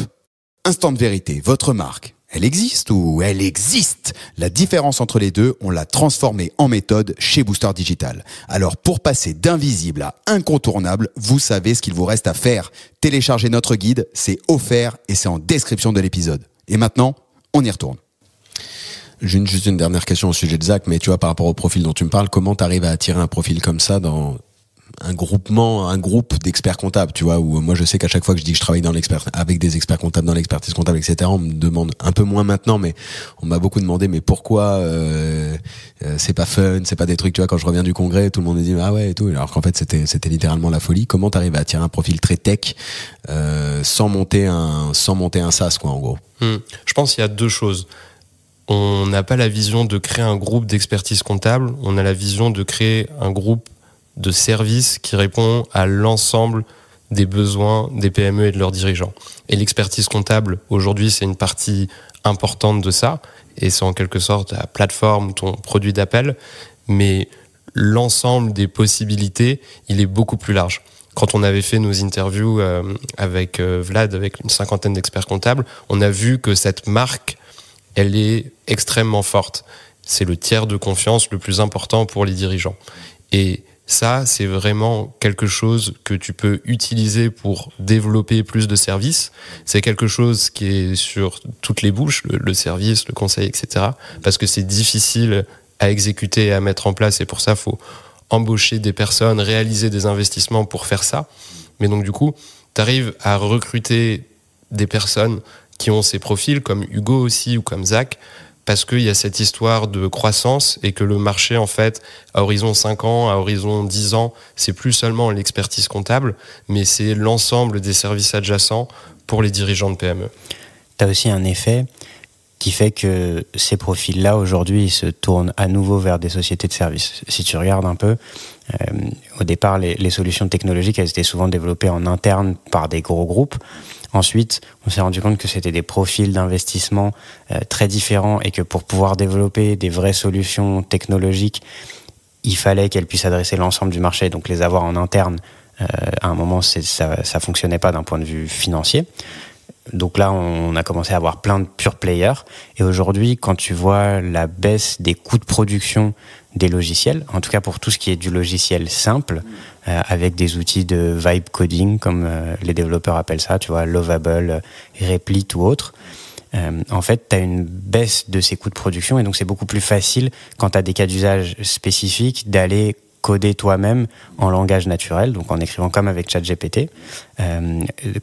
Instant de vérité, votre marque, elle existe ou elle existe ? La différence entre les deux, on l'a transformée en méthode chez Booster Digital. Alors pour passer d'invisible à incontournable, vous savez ce qu'il vous reste à faire. Téléchargez notre guide, c'est offert et c'est en description de l'épisode. Et maintenant, on y retourne. J'ai juste une dernière question au sujet de Zach, mais tu vois, par rapport au profil dont tu me parles, comment tu arrives à attirer un profil comme ça dans un groupe d'experts comptables, tu vois, où moi je sais qu'à chaque fois que je dis que je travaille avec des experts comptables dans l'expertise comptable, etc., on me demande, un peu moins maintenant, mais on m'a beaucoup demandé, mais pourquoi c'est pas fun, c'est pas des trucs, tu vois, quand je reviens du congrès, tout le monde me dit ah ouais et tout, alors qu'en fait c'était littéralement la folie. Comment t'arrives à attirer un profil très tech sans monter un SaaS, quoi, en gros? Je pense qu'il y a deux choses. On n'a pas la vision de créer un groupe d'expertise comptable, on a la vision de créer un groupe de services qui répond à l'ensemble des besoins des PME et de leurs dirigeants. Et l'expertise comptable, aujourd'hui, c'est une partie importante de ça, et c'est en quelque sorte la plateforme, ton produit d'appel, mais l'ensemble des possibilités, il est beaucoup plus large. Quand on avait fait nos interviews avec Vlad, avec une 50aine d'experts comptables, on a vu que cette marque, elle est extrêmement forte. C'est le tiers de confiance le plus important pour les dirigeants. Et ça, c'est vraiment quelque chose que tu peux utiliser pour développer plus de services. C'est quelque chose qui est sur toutes les bouches, le service, le conseil, etc. Parce que c'est difficile à exécuter et à mettre en place. Et pour ça, il faut embaucher des personnes, réaliser des investissements pour faire ça. Mais donc, du coup, tu arrives à recruter des personnes qui ont ces profils, comme Hugo aussi ou comme Zach, parce qu'il y a cette histoire de croissance et que le marché, en fait, à horizon 5 ans, à horizon 10 ans, c'est plus seulement l'expertise comptable, mais c'est l'ensemble des services adjacents pour les dirigeants de PME. Tu as aussi un effet qui fait que ces profils-là, aujourd'hui, ils se tournent à nouveau vers des sociétés de services. Si tu regardes un peu, au départ, les solutions technologiques, elles étaient souvent développées en interne par des gros groupes. Ensuite, on s'est rendu compte que c'était des profils d'investissement très différents et que pour pouvoir développer des vraies solutions technologiques, il fallait qu'elles puissent adresser l'ensemble du marché. Donc les avoir en interne, à un moment, ça fonctionnait pas d'un point de vue financier. Donc là, on a commencé à avoir plein de pure players. Et aujourd'hui, quand tu vois la baisse des coûts de production des logiciels, en tout cas pour tout ce qui est du logiciel simple, avec des outils de vibe coding, comme les développeurs appellent ça, tu vois, Lovable, Replit ou autre, en fait, tu as une baisse de ces coûts de production et donc c'est beaucoup plus facile, quand tu as des cas d'usage spécifiques, d'aller coder toi-même en langage naturel, donc en écrivant comme avec ChatGPT,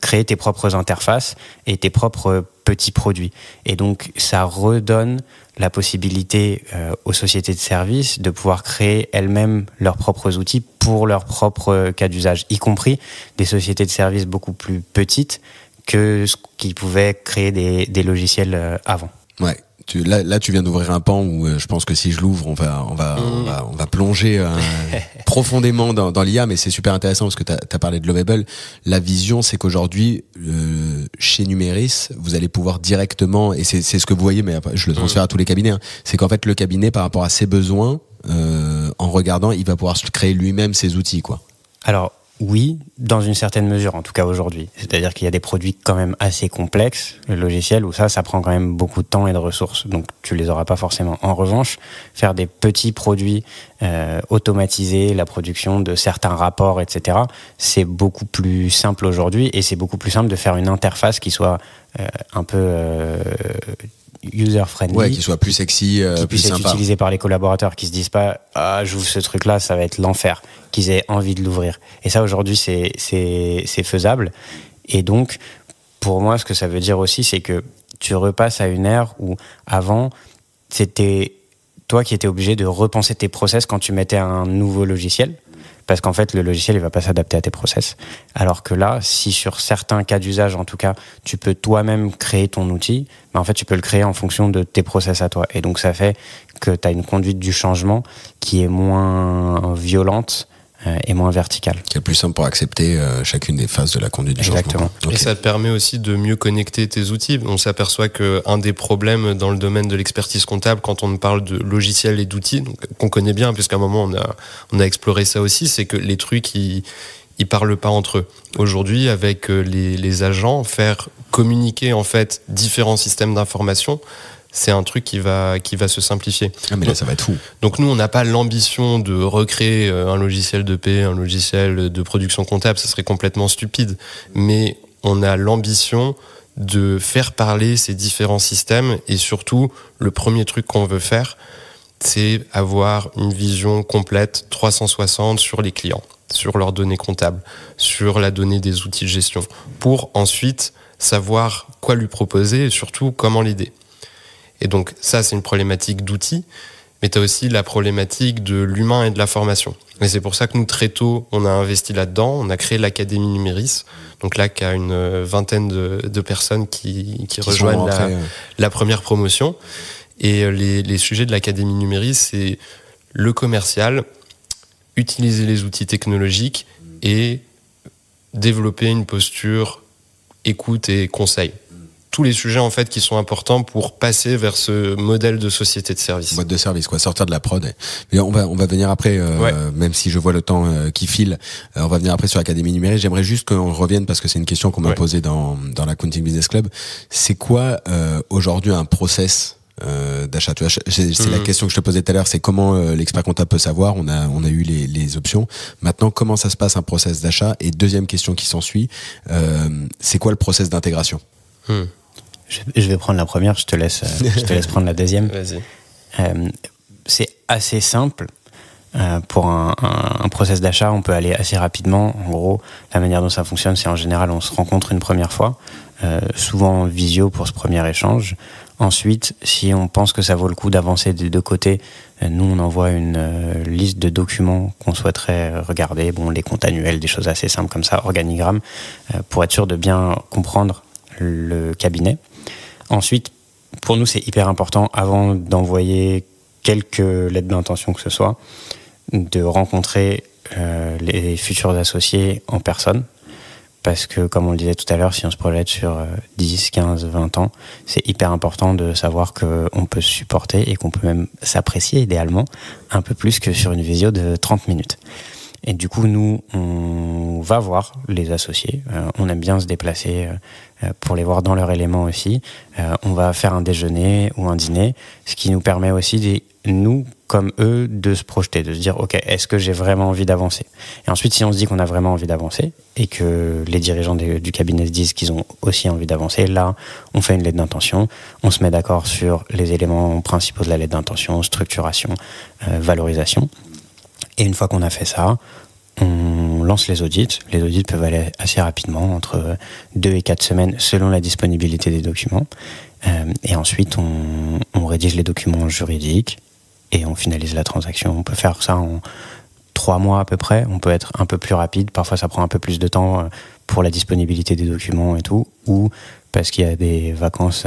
créer tes propres interfaces et tes propres petits produits. Et donc, ça redonne la possibilité aux sociétés de services de pouvoir créer elles-mêmes leurs propres outils pour leurs propres cas d'usage, y compris des sociétés de services beaucoup plus petites que ce qui pouvaient créer des logiciels avant. Ouais. Là, tu viens d'ouvrir un pan où je pense que si je l'ouvre, on va plonger profondément dans l'IA, mais c'est super intéressant parce que t'as parlé de Lovable. La vision, c'est qu'aujourd'hui, chez Numéris, vous allez pouvoir directement, et c'est ce que vous voyez, mais je le transfère à tous les cabinets, hein, c'est qu'en fait, le cabinet, par rapport à ses besoins, en regardant, il va pouvoir se créer lui-même ses outils, quoi. Alors, oui, dans une certaine mesure, en tout cas aujourd'hui. C'est-à-dire qu'il y a des produits quand même assez complexes, le logiciel, où ça prend quand même beaucoup de temps et de ressources. Donc, tu les auras pas forcément. En revanche, faire des petits produits automatisés, la production de certains rapports, etc., c'est beaucoup plus simple aujourd'hui et c'est beaucoup plus simple de faire une interface qui soit un peu user-friendly. Ouais, qui soit plus sexy, qui puisse être utilisé par les collaborateurs, qui se disent pas « Ah, j'ouvre ce truc-là, ça va être l'enfer », qu'ils aient envie de l'ouvrir. Et ça, aujourd'hui, c'est faisable. Et donc, pour moi, ce que ça veut dire aussi, c'est que tu repasses à une ère où, avant, c'était toi qui étais obligé de repenser tes process quand tu mettais un nouveau logiciel. Parce qu'en fait, le logiciel, il va pas s'adapter à tes process. Alors que là, si sur certains cas d'usage, en tout cas, tu peux toi-même créer ton outil, en fait, tu peux le créer en fonction de tes process à toi. Et donc, ça fait que tu as une conduite du changement qui est moins violente et moins verticale. Qui est plus simple pour accepter chacune des phases de la conduite du changement. Exactement. Okay. Et ça te permet aussi de mieux connecter tes outils. On s'aperçoit qu'un des problèmes dans le domaine de l'expertise comptable, quand on parle de logiciels et d'outils, donc, qu'on connaît bien, puisqu'à un moment on a exploré ça aussi, c'est que les trucs, ils parlent pas entre eux. Aujourd'hui, avec les agents, faire communiquer en fait différents systèmes d'information, c'est un truc qui va se simplifier. Ah mais là, ça va être fou. Donc nous, on n'a pas l'ambition de recréer un logiciel de paie, un logiciel de production comptable, ça serait complètement stupide. Mais on a l'ambition de faire parler ces différents systèmes et surtout, le premier truc qu'on veut faire, c'est avoir une vision complète 360 sur les clients, sur leurs données comptables, sur la donnée des outils de gestion, pour ensuite savoir quoi lui proposer et surtout comment l'aider. Et donc ça, c'est une problématique d'outils, mais tu as aussi la problématique de l'humain et de la formation. Et c'est pour ça que nous, très tôt, on a investi là-dedans, on a créé l'Académie Numéris, donc là, qui a une vingtaine de personnes qui rejoignent la première promotion. Et les sujets de l'Académie Numéris, c'est le commercial, utiliser les outils technologiques et développer une posture écoute et conseil. Tous les sujets en fait qui sont importants pour passer vers ce modèle de société de service. Mode de service, quoi, sortir de la prod. Mais on va venir après, même si je vois le temps qui file, on va venir après sur l'Académie Numérique. J'aimerais juste qu'on revienne parce que c'est une question qu'on m'a posée dans l'Accounting Business Club. C'est quoi aujourd'hui un process d'achat? Tu vois, c'est la question que je te posais tout à l'heure, c'est comment l'expert comptable peut savoir. On a eu les options. Maintenant, comment ça se passe un process d'achat? Et deuxième question qui s'ensuit, c'est quoi le process d'intégration? Je vais prendre la première, je te laisse prendre la deuxième. Vas-y. C'est assez simple. Pour un process d'achat, on peut aller assez rapidement. En gros, la manière dont ça fonctionne, c'est en général, on se rencontre une première fois, souvent en visio pour ce premier échange. Ensuite, si on pense que ça vaut le coup d'avancer des deux côtés, nous, on envoie une liste de documents qu'on souhaiterait regarder, les comptes annuels, des choses assez simples comme ça, organigrammes, pour être sûr de bien comprendre le cabinet. Ensuite, pour nous, c'est hyper important, avant d'envoyer quelques lettres d'intention que ce soit, de rencontrer les futurs associés en personne. Parce que, comme on le disait tout à l'heure, si on se projette sur 10, 15, 20 ans, c'est hyper important de savoir qu'on peut se supporter et qu'on peut même s'apprécier, idéalement, un peu plus que sur une visio de 30 minutes. Et du coup, nous, on va voir les associés. On aime bien se déplacer pour les voir dans leur élément aussi. On va faire un déjeuner ou un dîner, ce qui nous permet aussi, nous, comme eux, de se projeter, de se dire, OK, est-ce que j'ai vraiment envie d'avancer? Et ensuite, si on se dit qu'on a vraiment envie d'avancer et que les dirigeants du cabinet se disent qu'ils ont aussi envie d'avancer, là, on fait une lettre d'intention, on se met d'accord sur les éléments principaux de la lettre d'intention, structuration, valorisation. Et une fois qu'on a fait ça, on lance les audits. Les audits peuvent aller assez rapidement, entre 2 et 4 semaines, selon la disponibilité des documents. Et ensuite, on rédige les documents juridiques et on finalise la transaction. On peut faire ça en 3 mois à peu près. On peut être un peu plus rapide. Parfois, ça prend un peu plus de temps pour la disponibilité des documents et tout. ou parce qu'il y a des vacances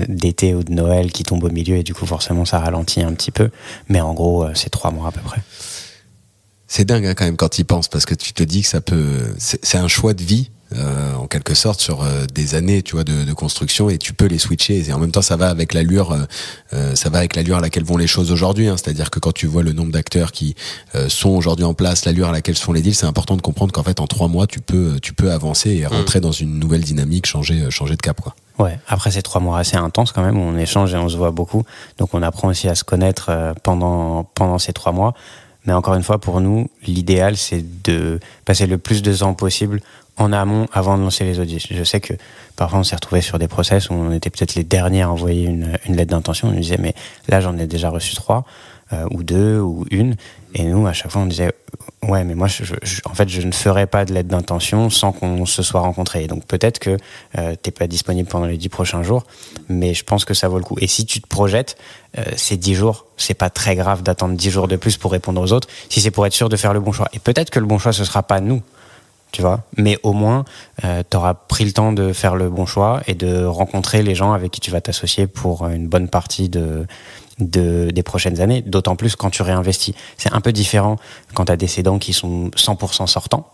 d'été ou de Noël qui tombent au milieu et du coup forcément ça ralentit un petit peu. Mais en gros, c'est 3 mois à peu près. C'est dingue quand même quand tu y penses, parce que tu te dis que ça peut... C'est un choix de vie, en quelque sorte, sur des années, tu vois, de construction, et tu peux les switcher. Et en même temps, ça va avec l'allure à laquelle vont les choses aujourd'hui. C'est-à-dire que quand tu vois le nombre d'acteurs qui sont aujourd'hui en place, l'allure à laquelle se font les deals, c'est important de comprendre qu'en fait, en 3 mois, tu peux avancer et rentrer dans une nouvelle dynamique, changer de cap, quoi. Ouais, après ces 3 mois assez intenses quand même, où on échange et on se voit beaucoup. Donc on apprend aussi à se connaître pendant ces 3 mois. Mais encore une fois, pour nous, l'idéal, c'est de passer le plus de temps possible en amont avant de lancer les audits. Je sais que parfois on s'est retrouvé sur des process où on était peut-être les derniers à envoyer une lettre d'intention. On nous disait, mais là j'en ai déjà reçu 3, ou 2, ou 1. Et nous, à chaque fois, on disait, ouais, mais moi, en fait, je ne ferai pas de lettre d'intention sans qu'on se soit rencontrés. Et donc peut-être que t'es pas disponible pendant les 10 prochains jours, mais je pense que ça vaut le coup. Et si tu te projettes, ces 10 jours, c'est pas très grave d'attendre 10 jours de plus pour répondre aux autres, si c'est pour être sûr de faire le bon choix. Et peut-être que le bon choix, ce sera pas nous, tu vois, mais au moins t'auras pris le temps de faire le bon choix et de rencontrer les gens avec qui tu vas t'associer pour une bonne partie des prochaines années, d'autant plus quand tu réinvestis. C'est un peu différent quand tu as des cédants qui sont 100% sortants,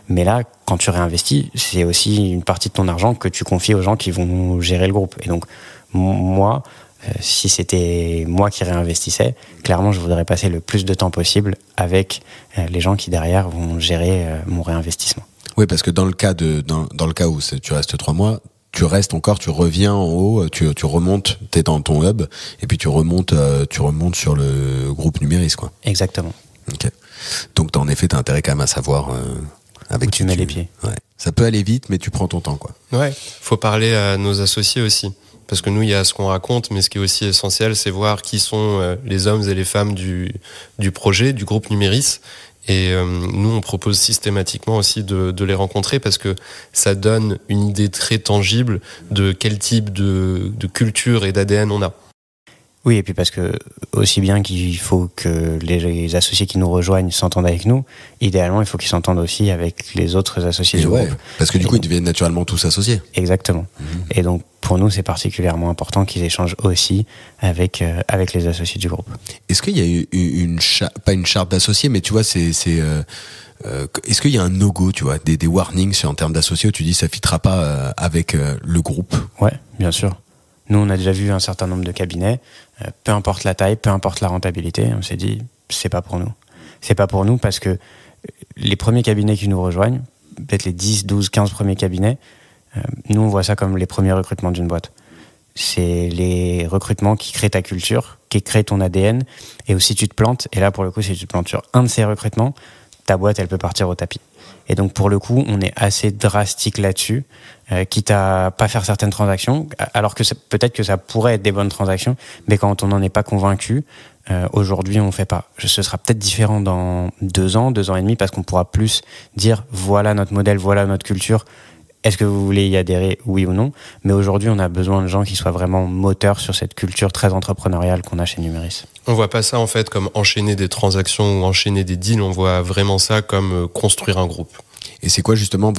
mais là, quand tu réinvestis, c'est aussi une partie de ton argent que tu confies aux gens qui vont gérer le groupe. Et donc, moi, si c'était moi qui réinvestissais, clairement, je voudrais passer le plus de temps possible avec les gens qui, derrière, vont gérer mon réinvestissement. Oui, parce que dans le cas où tu restes 3 mois, tu reviens en haut, tu remontes, t'es dans ton hub, et puis tu remontes sur le groupe Numéris, quoi. Exactement. Ok. Donc, en effet, t'as intérêt quand même à savoir avec où tu mets les pieds. Ouais. Ça peut aller vite, mais tu prends ton temps, quoi. Ouais. Faut parler à nos associés aussi. Parce que nous, il y a ce qu'on raconte, mais ce qui est aussi essentiel, c'est voir qui sont les hommes et les femmes du projet, du groupe Numéris. Et nous, on propose systématiquement aussi de les rencontrer parce que ça donne une idée très tangible de quel type de culture et d'ADN on a. Oui, et puis parce que aussi bien qu'il faut que les associés qui nous rejoignent s'entendent avec nous, idéalement, il faut qu'ils s'entendent aussi avec les autres associés du groupe. Parce que du coup, ils deviennent naturellement tous associés. Exactement. Et donc, pour nous, c'est particulièrement important qu'ils échangent aussi avec les associés du groupe. Est-ce qu'il y a pas une charte d'associés, mais tu vois, est-ce qu'il y a un no-go, tu vois, des warnings en termes d'associés où tu dis ça fitera pas avec le groupe? Ouais, bien sûr. Nous, on a déjà vu un certain nombre de cabinets, peu importe la taille, peu importe la rentabilité, on s'est dit, c'est pas pour nous. C'est pas pour nous parce que les premiers cabinets qui nous rejoignent, peut-être les 10, 12, 15 premiers cabinets, nous, on voit ça comme les premiers recrutements d'une boîte. C'est les recrutements qui créent ta culture, qui créent ton ADN, et aussi tu te plantes, et là, pour le coup, si tu te plantes sur un de ces recrutements, ta boîte, elle peut partir au tapis. Et donc, pour le coup, on est assez drastique là-dessus, quitte à pas faire certaines transactions, alors que peut-être que ça pourrait être des bonnes transactions, mais quand on n'en est pas convaincu, aujourd'hui, on fait pas. Ce sera peut-être différent dans 2 ans, 2 ans et demi, parce qu'on pourra plus dire, voilà notre modèle, voilà notre culture, est-ce que vous voulez y adhérer, oui ou non? Mais aujourd'hui, on a besoin de gens qui soient vraiment moteurs sur cette culture très entrepreneuriale qu'on a chez Numéris. On voit pas ça en fait comme enchaîner des transactions ou enchaîner des deals, on voit vraiment ça comme construire un groupe. Et c'est quoi justement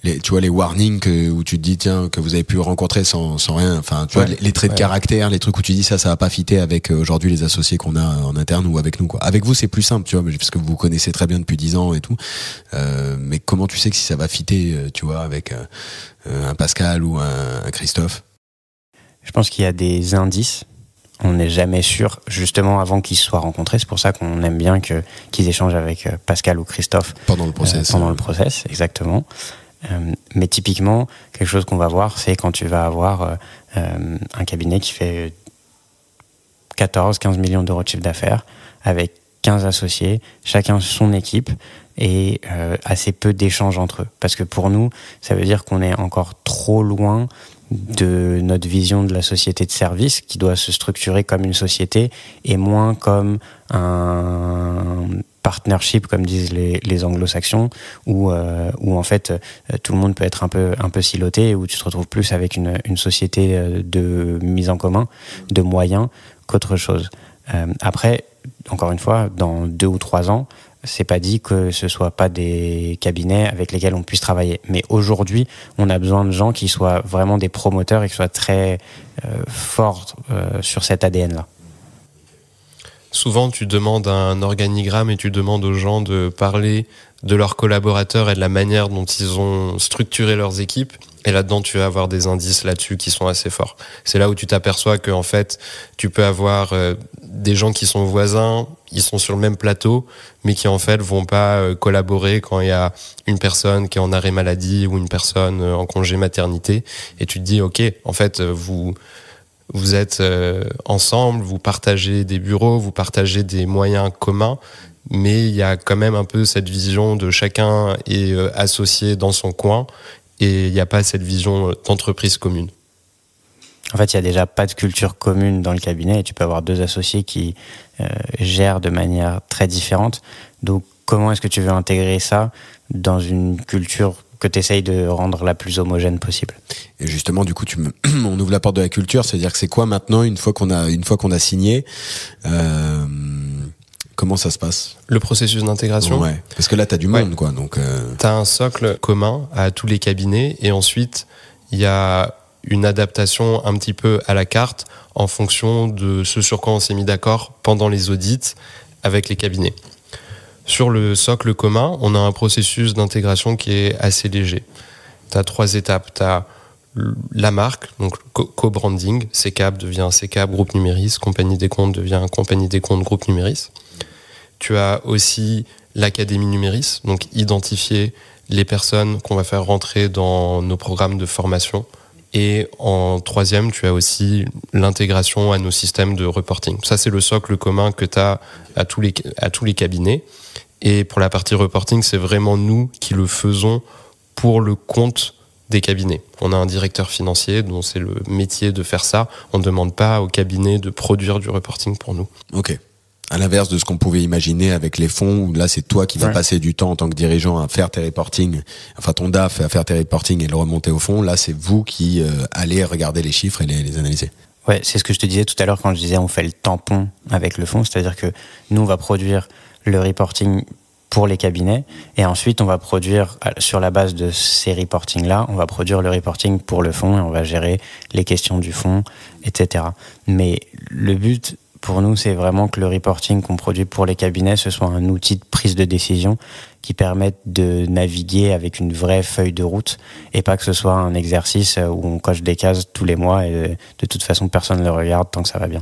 les warnings où tu te dis tiens que vous avez pu rencontrer sans rien, enfin tu vois les traits de caractère, les trucs où tu dis ça va pas fitter avec aujourd'hui les associés qu'on a en interne ou avec nous, quoi. Avec vous c'est plus simple, tu vois, parce que vous vous connaissez très bien depuis 10 ans et tout. Mais comment tu sais que si ça va fitter, tu vois, avec un Pascal ou un Christophe? Je pense qu'il y a des indices. On n'est jamais sûr, justement, avant qu'ils se soient rencontrés. C'est pour ça qu'on aime bien qu'ils échangent avec Pascal ou Christophe. Pendant le process. Pendant le process, exactement. Mais typiquement, quelque chose qu'on va voir, c'est quand tu vas avoir un cabinet qui fait 14-15 millions d'euros de chiffre d'affaires, avec 15 associés, chacun son équipe, et assez peu d'échanges entre eux. Parce que pour nous, ça veut dire qu'on est encore trop loin de notre vision de la société de service qui doit se structurer comme une société et moins comme un partnership comme disent les anglo-saxons où en fait tout le monde peut être un peu siloté, où tu te retrouves plus avec une société de mise en commun de moyens qu'autre chose. Après, encore une fois, dans 2 ou 3 ans, c'est pas dit que ce soit pas des cabinets avec lesquels on puisse travailler. Mais aujourd'hui, on a besoin de gens qui soient vraiment des promoteurs et qui soient très forts sur cet ADN-là. Souvent, tu demandes un organigramme et tu demandes aux gens de parler de leurs collaborateurs et de la manière dont ils ont structuré leurs équipes. Et là-dedans, tu vas avoir des indices là-dessus qui sont assez forts. C'est là où tu t'aperçois que, en fait, tu peux avoir des gens qui sont voisins, ils sont sur le même plateau, mais qui, en fait, vont pas collaborer quand il y a une personne qui est en arrêt maladie ou une personne en congé maternité. Et tu te dis, OK, en fait, vous êtes ensemble, vous partagez des bureaux, vous partagez des moyens communs, mais il y a quand même un peu cette vision de chacun est associé dans son coin et il n'y a pas cette vision d'entreprise commune. En fait, il n'y a déjà pas de culture commune dans le cabinet et tu peux avoir deux associés qui gèrent de manière très différente. Donc, comment est-ce que tu veux intégrer ça dans une culture que tu essayes de rendre la plus homogène possible? Et justement, du coup, on ouvre la porte de la culture, c'est-à-dire que c'est quoi maintenant, une fois qu'on a signé, comment ça se passe? Le processus d'intégration? Ouais, parce que là, tu as du monde, quoi. Donc, tu as un socle commun à tous les cabinets et ensuite, il y a une adaptation un petit peu à la carte en fonction de ce sur quoi on s'est mis d'accord pendant les audits avec les cabinets. Sur le socle commun, on a un processus d'intégration qui est assez léger. Tu as 3 étapes. Tu as la marque, donc co-branding, CCAP devient CCAP Groupe Numéris, Compagnie des Comptes devient Compagnie des Comptes Groupe Numéris. Tu as aussi l'Académie Numéris, donc identifier les personnes qu'on va faire rentrer dans nos programmes de formation. Et en 3e, tu as aussi l'intégration à nos systèmes de reporting. Ça, c'est le socle commun que tu as à tous les cabinets. Et pour la partie reporting, c'est vraiment nous qui le faisons pour le compte des cabinets. On a un directeur financier dont c'est le métier de faire ça. On ne demande pas au cabinet de produire du reporting pour nous. Ok. À l'inverse de ce qu'on pouvait imaginer avec les fonds, où là c'est toi qui vas passer du temps en tant que dirigeant à faire tes reporting, enfin ton DAF à faire tes reporting et le remonter au fond. Là c'est vous qui allez regarder les chiffres et les analyser. Ouais, c'est ce que je te disais tout à l'heure quand je disais on fait le tampon avec le fonds, c'est-à-dire que nous on va produire le reporting pour les cabinets et ensuite on va produire, sur la base de ces reportings-là, on va produire le reporting pour le fonds et on va gérer les questions du fonds, etc. Mais le but pour nous, c'est vraiment que le reporting qu'on produit pour les cabinets, ce soit un outil de prise de décision qui permette de naviguer avec une vraie feuille de route et pas que ce soit un exercice où on coche des cases tous les mois et de toute façon, personne ne le regarde tant que ça va bien.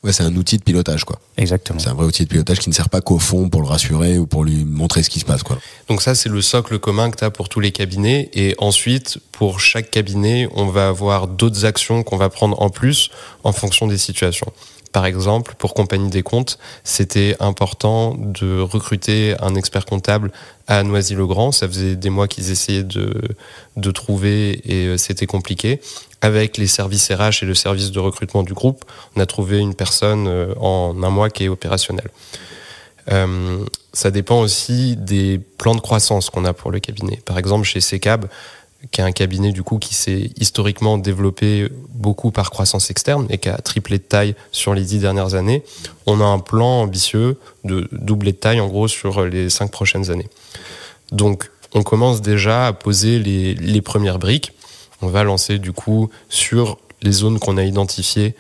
Ouais, c'est un outil de pilotage, quoi. Exactement. C'est un vrai outil de pilotage qui ne sert pas qu'au fond pour le rassurer ou pour lui montrer ce qui se passe, quoi. Donc ça, c'est le socle commun que tu as pour tous les cabinets. Et ensuite, pour chaque cabinet, on va avoir d'autres actions qu'on va prendre en plus en fonction des situations. Par exemple, pour Compagnie des Comptes, c'était important de recruter un expert comptable à Noisy-le-Grand. Ça faisait des mois qu'ils essayaient de trouver et c'était compliqué. Avec les services RH et le service de recrutement du groupe, on a trouvé une personne en un mois qui est opérationnelle. Ça dépend aussi des plans de croissance qu'on a pour le cabinet. Par exemple, chez CCAB, qui est un cabinet du coup qui s'est historiquement développé beaucoup par croissance externe et qui a triplé de taille sur les 10 dernières années, on a un plan ambitieux de doubler de taille en gros sur les 5 prochaines années. Donc on commence déjà à poser les premières briques. On va lancer du coup sur les zones qu'on a identifiées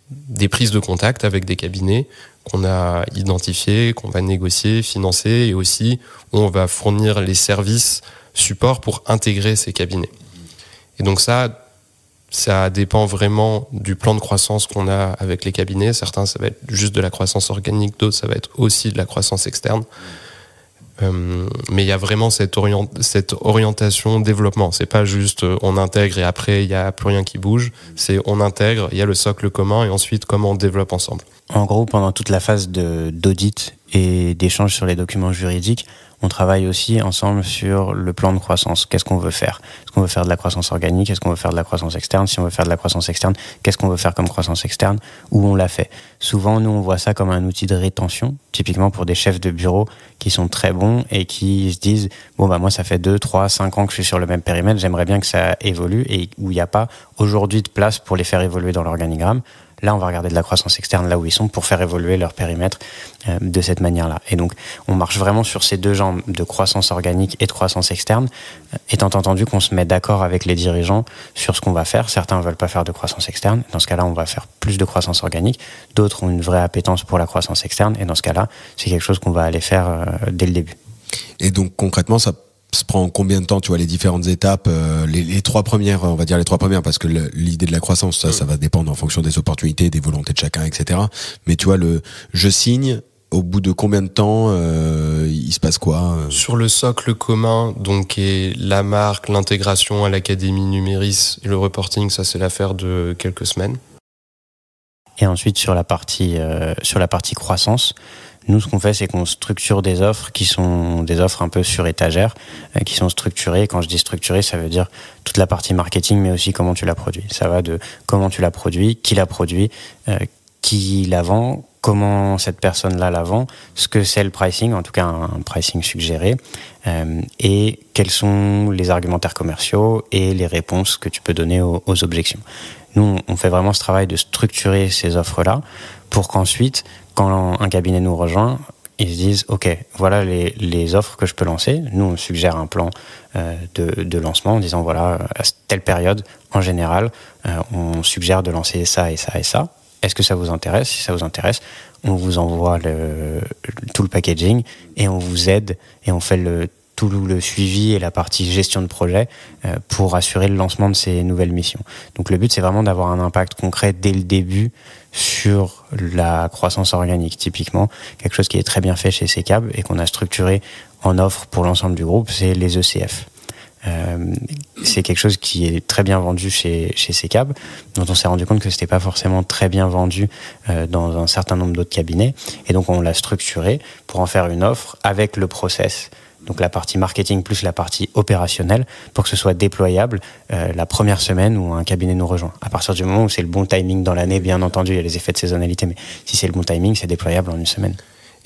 des prises de contact avec des cabinets qu'on a identifiés, qu'on va négocier, financer et aussi où on va fournir les services support pour intégrer ces cabinets. Et donc ça dépend vraiment du plan de croissance qu'on a avec les cabinets. Certains, ça va être juste de la croissance organique, d'autres, ça va être aussi de la croissance externe. Mais il y a vraiment cette orientation développement. C'est pas juste on intègre et après il n'y a plus rien qui bouge. C'est on intègre, il y a le socle commun et ensuite comment on développe ensemble. En gros, pendant toute la phase d'audit et d'échange sur les documents juridiques, on travaille aussi ensemble sur le plan de croissance. Qu'est-ce qu'on veut faire? Est-ce qu'on veut faire de la croissance organique? Est-ce qu'on veut faire de la croissance externe? Si on veut faire de la croissance externe, qu'est-ce qu'on veut faire comme croissance externe? Où on l'a fait? Souvent, nous, on voit ça comme un outil de rétention, typiquement pour des chefs de bureau qui sont très bons et qui se disent « Bon, bah moi, ça fait 2, 3, 5 ans que je suis sur le même périmètre, j'aimerais bien que ça évolue » et où il n'y a pas aujourd'hui de place pour les faire évoluer dans l'organigramme. Là, on va regarder de la croissance externe là où ils sont pour faire évoluer leur périmètre de cette manière-là. Et donc, on marche vraiment sur ces deux jambes de croissance organique et de croissance externe, étant entendu qu'on se met d'accord avec les dirigeants sur ce qu'on va faire. Certains ne veulent pas faire de croissance externe. Dans ce cas-là, on va faire plus de croissance organique. D'autres ont une vraie appétence pour la croissance externe. Et dans ce cas-là, c'est quelque chose qu'on va aller faire dès le début. Et donc, concrètement, ça se prend combien de temps, tu vois, les différentes étapes, les trois premières, on va dire les trois premières, parce que l'idée de la croissance, ça va dépendre en fonction des opportunités, des volontés de chacun, etc. Mais tu vois, je signe, au bout de combien de temps il se passe quoi? Sur le socle commun, donc qui est la marque, l'intégration à l'Académie Numéris et le reporting, ça c'est l'affaire de quelques semaines. Et ensuite sur la partie croissance, nous, ce qu'on fait, c'est qu'on structure des offres qui sont des offres un peu sur étagère, qui sont structurées. Quand je dis structurées, ça veut dire toute la partie marketing, mais aussi comment tu la produis. Ça va de comment tu la produis, qui la produit, qui la vend, comment cette personne-là la vend, ce que c'est le pricing, en tout cas un pricing suggéré, et quels sont les argumentaires commerciaux et les réponses que tu peux donner aux objections. Nous, on fait vraiment ce travail de structurer ces offres-là pour qu'ensuite, quand un cabinet nous rejoint, ils se disent « Ok, voilà les offres que je peux lancer ». Nous, on suggère un plan de lancement en disant « Voilà, à telle période, en général, on suggère de lancer ça et ça et ça. Est-ce que ça vous intéresse ? Si ça vous intéresse, on vous envoie tout le packaging et on vous aide et on fait tout le suivi et la partie gestion de projet pour assurer le lancement de ces nouvelles missions. Donc le but, c'est vraiment d'avoir un impact concret dès le début sur la croissance organique. Typiquement, quelque chose qui est très bien fait chez Secab et qu'on a structuré en offre pour l'ensemble du groupe, c'est les ECF. C'est quelque chose qui est très bien vendu chez Secab, dont on s'est rendu compte que c'était pas forcément très bien vendu dans un certain nombre d'autres cabinets. Et donc on l'a structuré pour en faire une offre avec le process, donc la partie marketing plus la partie opérationnelle, pour que ce soit déployable la première semaine où un cabinet nous rejoint. À partir du moment où c'est le bon timing dans l'année, bien entendu, il y a les effets de saisonnalité, mais si c'est le bon timing, c'est déployable en une semaine.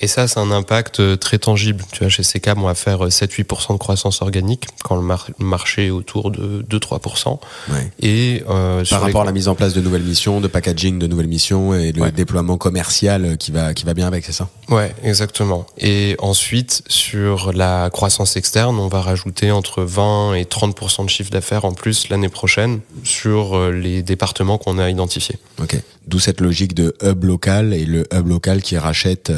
Et ça, c'est un impact très tangible. Tu vois, chez Secab, on va faire 7-8% de croissance organique quand le marché est autour de 2-3%. Ouais. Et, par rapport à la mise en place de nouvelles missions, de packaging de nouvelles missions et le déploiement commercial qui va bien avec, c'est ça? Ouais, exactement. Et ensuite, sur la croissance externe, on va rajouter entre 20 et 30% de chiffre d'affaires en plus l'année prochaine sur les départements qu'on a identifiés. Ok. D'où cette logique de hub local et le hub local qui rachète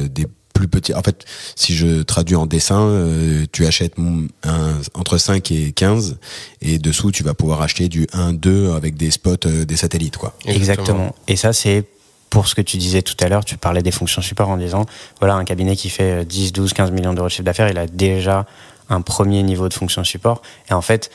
des plus petits. En fait, si je traduis en dessin, tu achètes entre 5 et 15 et dessous, tu vas pouvoir acheter du 1-2 avec des spots, des satellites, quoi. Exactement. Et ça, c'est pour ce que tu disais tout à l'heure, tu parlais des fonctions support en disant, voilà, un cabinet qui fait 10, 12, 15 millions d'euros de chiffre d'affaires, il a déjà un premier niveau de fonction support. Et en fait,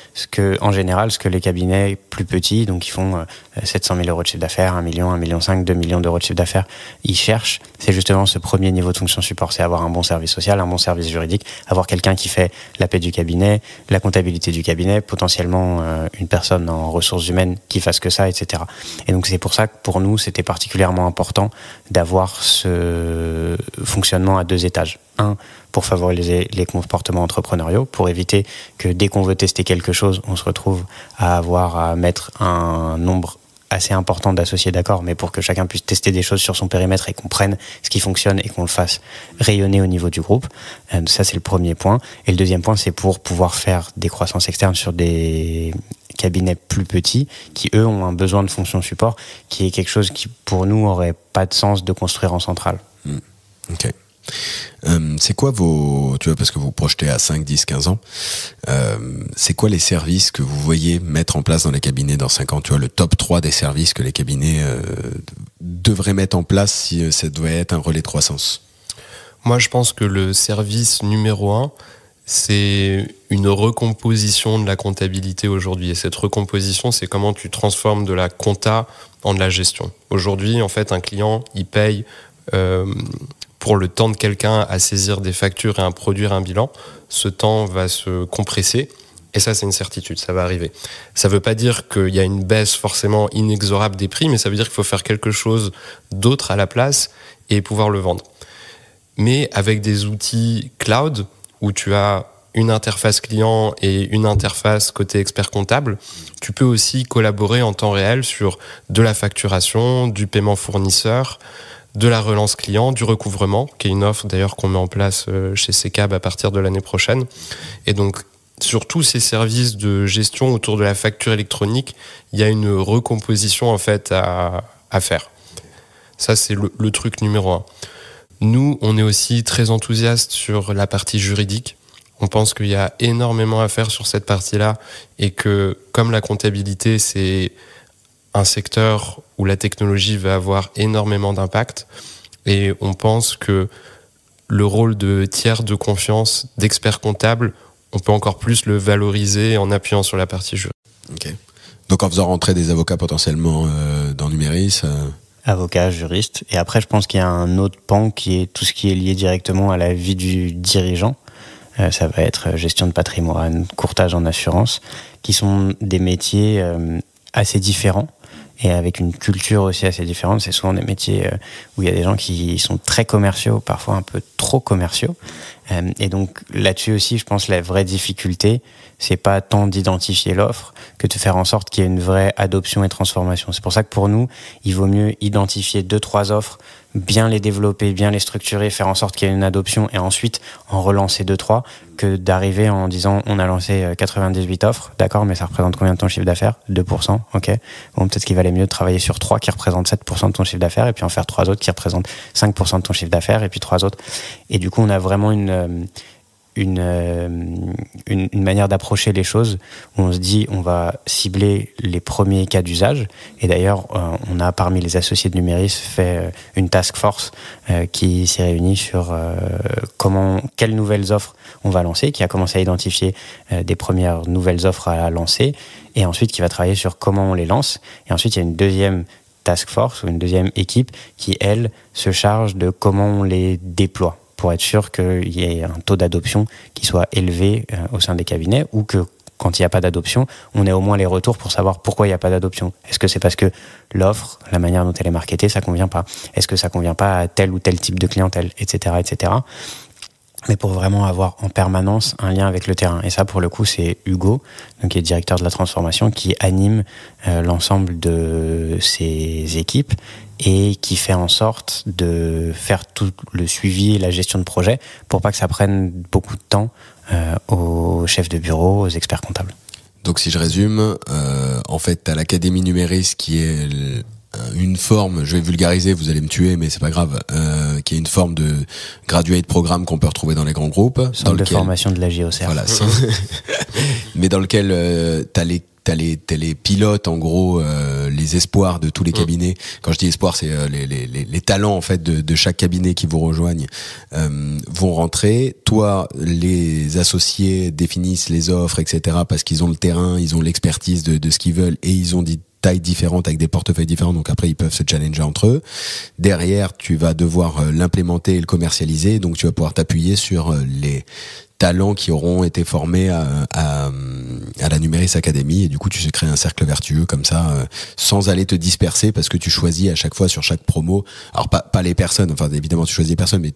en général, ce que les cabinets plus petits, donc qui font 700 000 euros de chiffre d'affaires, 1 million, 1,5 million, 2 millions d'euros de chiffre d'affaires, ils cherchent, c'est justement ce premier niveau de fonction support. C'est avoir un bon service social, un bon service juridique, avoir quelqu'un qui fait la paie du cabinet, la comptabilité du cabinet, potentiellement une personne en ressources humaines qui fasse que ça, etc. Et donc c'est pour ça que pour nous, c'était particulièrement important d'avoir ce fonctionnement à 2 étages. Un, pour favoriser les comportements entrepreneuriaux, pour éviter que dès qu'on veut tester quelque chose, on se retrouve à avoir à mettre un nombre assez important d'associés d'accord, mais pour que chacun puisse tester des choses sur son périmètre et qu'on prenne ce qui fonctionne et qu'on le fasse rayonner au niveau du groupe. Ça, c'est le premier point. Et le deuxième point, c'est pour pouvoir faire des croissances externes sur des cabinets plus petits qui, eux, ont un besoin de fonction support qui est quelque chose qui, pour nous, aurait pas de sens de construire en centrale. Ok. C'est quoi tu vois, parce que vous projetez à 5, 10, 15 ans, c'est quoi les services que vous voyez mettre en place dans les cabinets dans 5 ans? Tu vois, le top 3 des services que les cabinets devraient mettre en place si ça devait être un relais de croissance? Moi, je pense que le service numéro 1, c'est une recomposition de la comptabilité aujourd'hui. Et cette recomposition, c'est comment tu transformes de la compta en de la gestion. Aujourd'hui, en fait, un client, il paye pour le temps de quelqu'un à saisir des factures et à produire un bilan. Ce temps va se compresser. Et ça, c'est une certitude, ça va arriver. Ça ne veut pas dire qu'il y a une baisse forcément inexorable des prix, mais ça veut dire qu'il faut faire quelque chose d'autre à la place et pouvoir le vendre. Mais avec des outils cloud, où tu as une interface client et une interface côté expert comptable, tu peux aussi collaborer en temps réel sur de la facturation, du paiement fournisseur, de la relance client, du recouvrement, qui est une offre d'ailleurs qu'on met en place chez CCAB à partir de l'année prochaine. Et donc, sur tous ces services de gestion autour de la facture électronique, il y a une recomposition en fait à faire. Ça, c'est le truc numéro 1. Nous, on est aussi très enthousiastes sur la partie juridique. On pense qu'il y a énormément à faire sur cette partie-là et que, comme la comptabilité, c'est un secteur où la technologie va avoir énormément d'impact, et on pense que le rôle de tiers de confiance, d'expert comptable, on peut encore plus le valoriser en appuyant sur la partie juridique. Ok. Donc en faisant rentrer des avocats potentiellement dans Numéris. Avocats, juristes. Et après, je pense qu'il y a un autre pan qui est tout ce qui est lié directement à la vie du dirigeant. Ça va être gestion de patrimoine, courtage en assurance, qui sont des métiers assez différents et avec une culture aussi assez différente. C'est souvent des métiers où il y a des gens qui sont très commerciaux, parfois un peu trop commerciaux. Et donc là-dessus aussi, je pense que la vraie difficulté, c'est pas tant d'identifier l'offre que de faire en sorte qu'il y ait une vraie adoption et transformation. C'est pour ça que pour nous, il vaut mieux identifier 2-3 offres, bien les développer, bien les structurer, faire en sorte qu'il y ait une adoption et ensuite en relancer 2-3 que d'arriver en disant on a lancé 98 offres, d'accord, mais ça représente combien de ton chiffre d'affaires ? 2%, ok. Bon, peut-être qu'il valait mieux de travailler sur 3 qui représentent 7% de ton chiffre d'affaires et puis en faire 3 autres qui représentent 5% de ton chiffre d'affaires et puis 3 autres. Et du coup, on a vraiment une manière d'approcher les choses où on se dit on va cibler les premiers cas d'usage. Et d'ailleurs, on a parmi les associés de Numéris fait une task force qui s'est réunie sur quelles nouvelles offres on va lancer, qui a commencé à identifier des premières nouvelles offres à lancer et ensuite qui va travailler sur comment on les lance. Et ensuite, il y a une deuxième task force ou une deuxième équipe qui, elle, se charge de comment on les déploie, pour être sûr qu'il y ait un taux d'adoption qui soit élevé au sein des cabinets, ou que quand il n'y a pas d'adoption, on ait au moins les retours pour savoir pourquoi il n'y a pas d'adoption. Est-ce que c'est parce que l'offre, la manière dont elle est marketée, ça ne convient pas ? Est-ce que ça ne convient pas à tel ou tel type de clientèle, etc., etc. Mais pour vraiment avoir en permanence un lien avec le terrain. Et ça, pour le coup, c'est Hugo, donc, qui est directeur de la transformation, qui anime l'ensemble de ses équipes et qui fait en sorte de faire tout le suivi et la gestion de projet pour pas que ça prenne beaucoup de temps aux chefs de bureau, aux experts comptables. Donc si je résume, en fait, t'as l'Académie Numéris qui est une forme, je vais vulgariser, vous allez me tuer, mais c'est pas grave, qui est une forme de graduate programme qu'on peut retrouver dans les grands groupes. Centre de formation de la JOCR. Voilà. Mais dans lequel t'as les pilotes, en gros, les espoirs de tous les cabinets. Quand je dis espoir, c'est les talents en fait de chaque cabinet qui vous rejoignent vont rentrer. Toi, les associés définissent les offres, etc. parce qu'ils ont le terrain, ils ont l'expertise de ce qu'ils veulent et ils ont dit tailles différentes avec des portefeuilles différents, donc après ils peuvent se challenger entre eux. Derrière, tu vas devoir l'implémenter et le commercialiser, donc tu vas pouvoir t'appuyer sur les talents qui auront été formés à la Numéris Academy, et du coup tu sais créer un cercle vertueux comme ça, sans aller te disperser, parce que tu choisis à chaque fois sur chaque promo, alors pas les personnes, enfin évidemment tu choisis les personnes, mais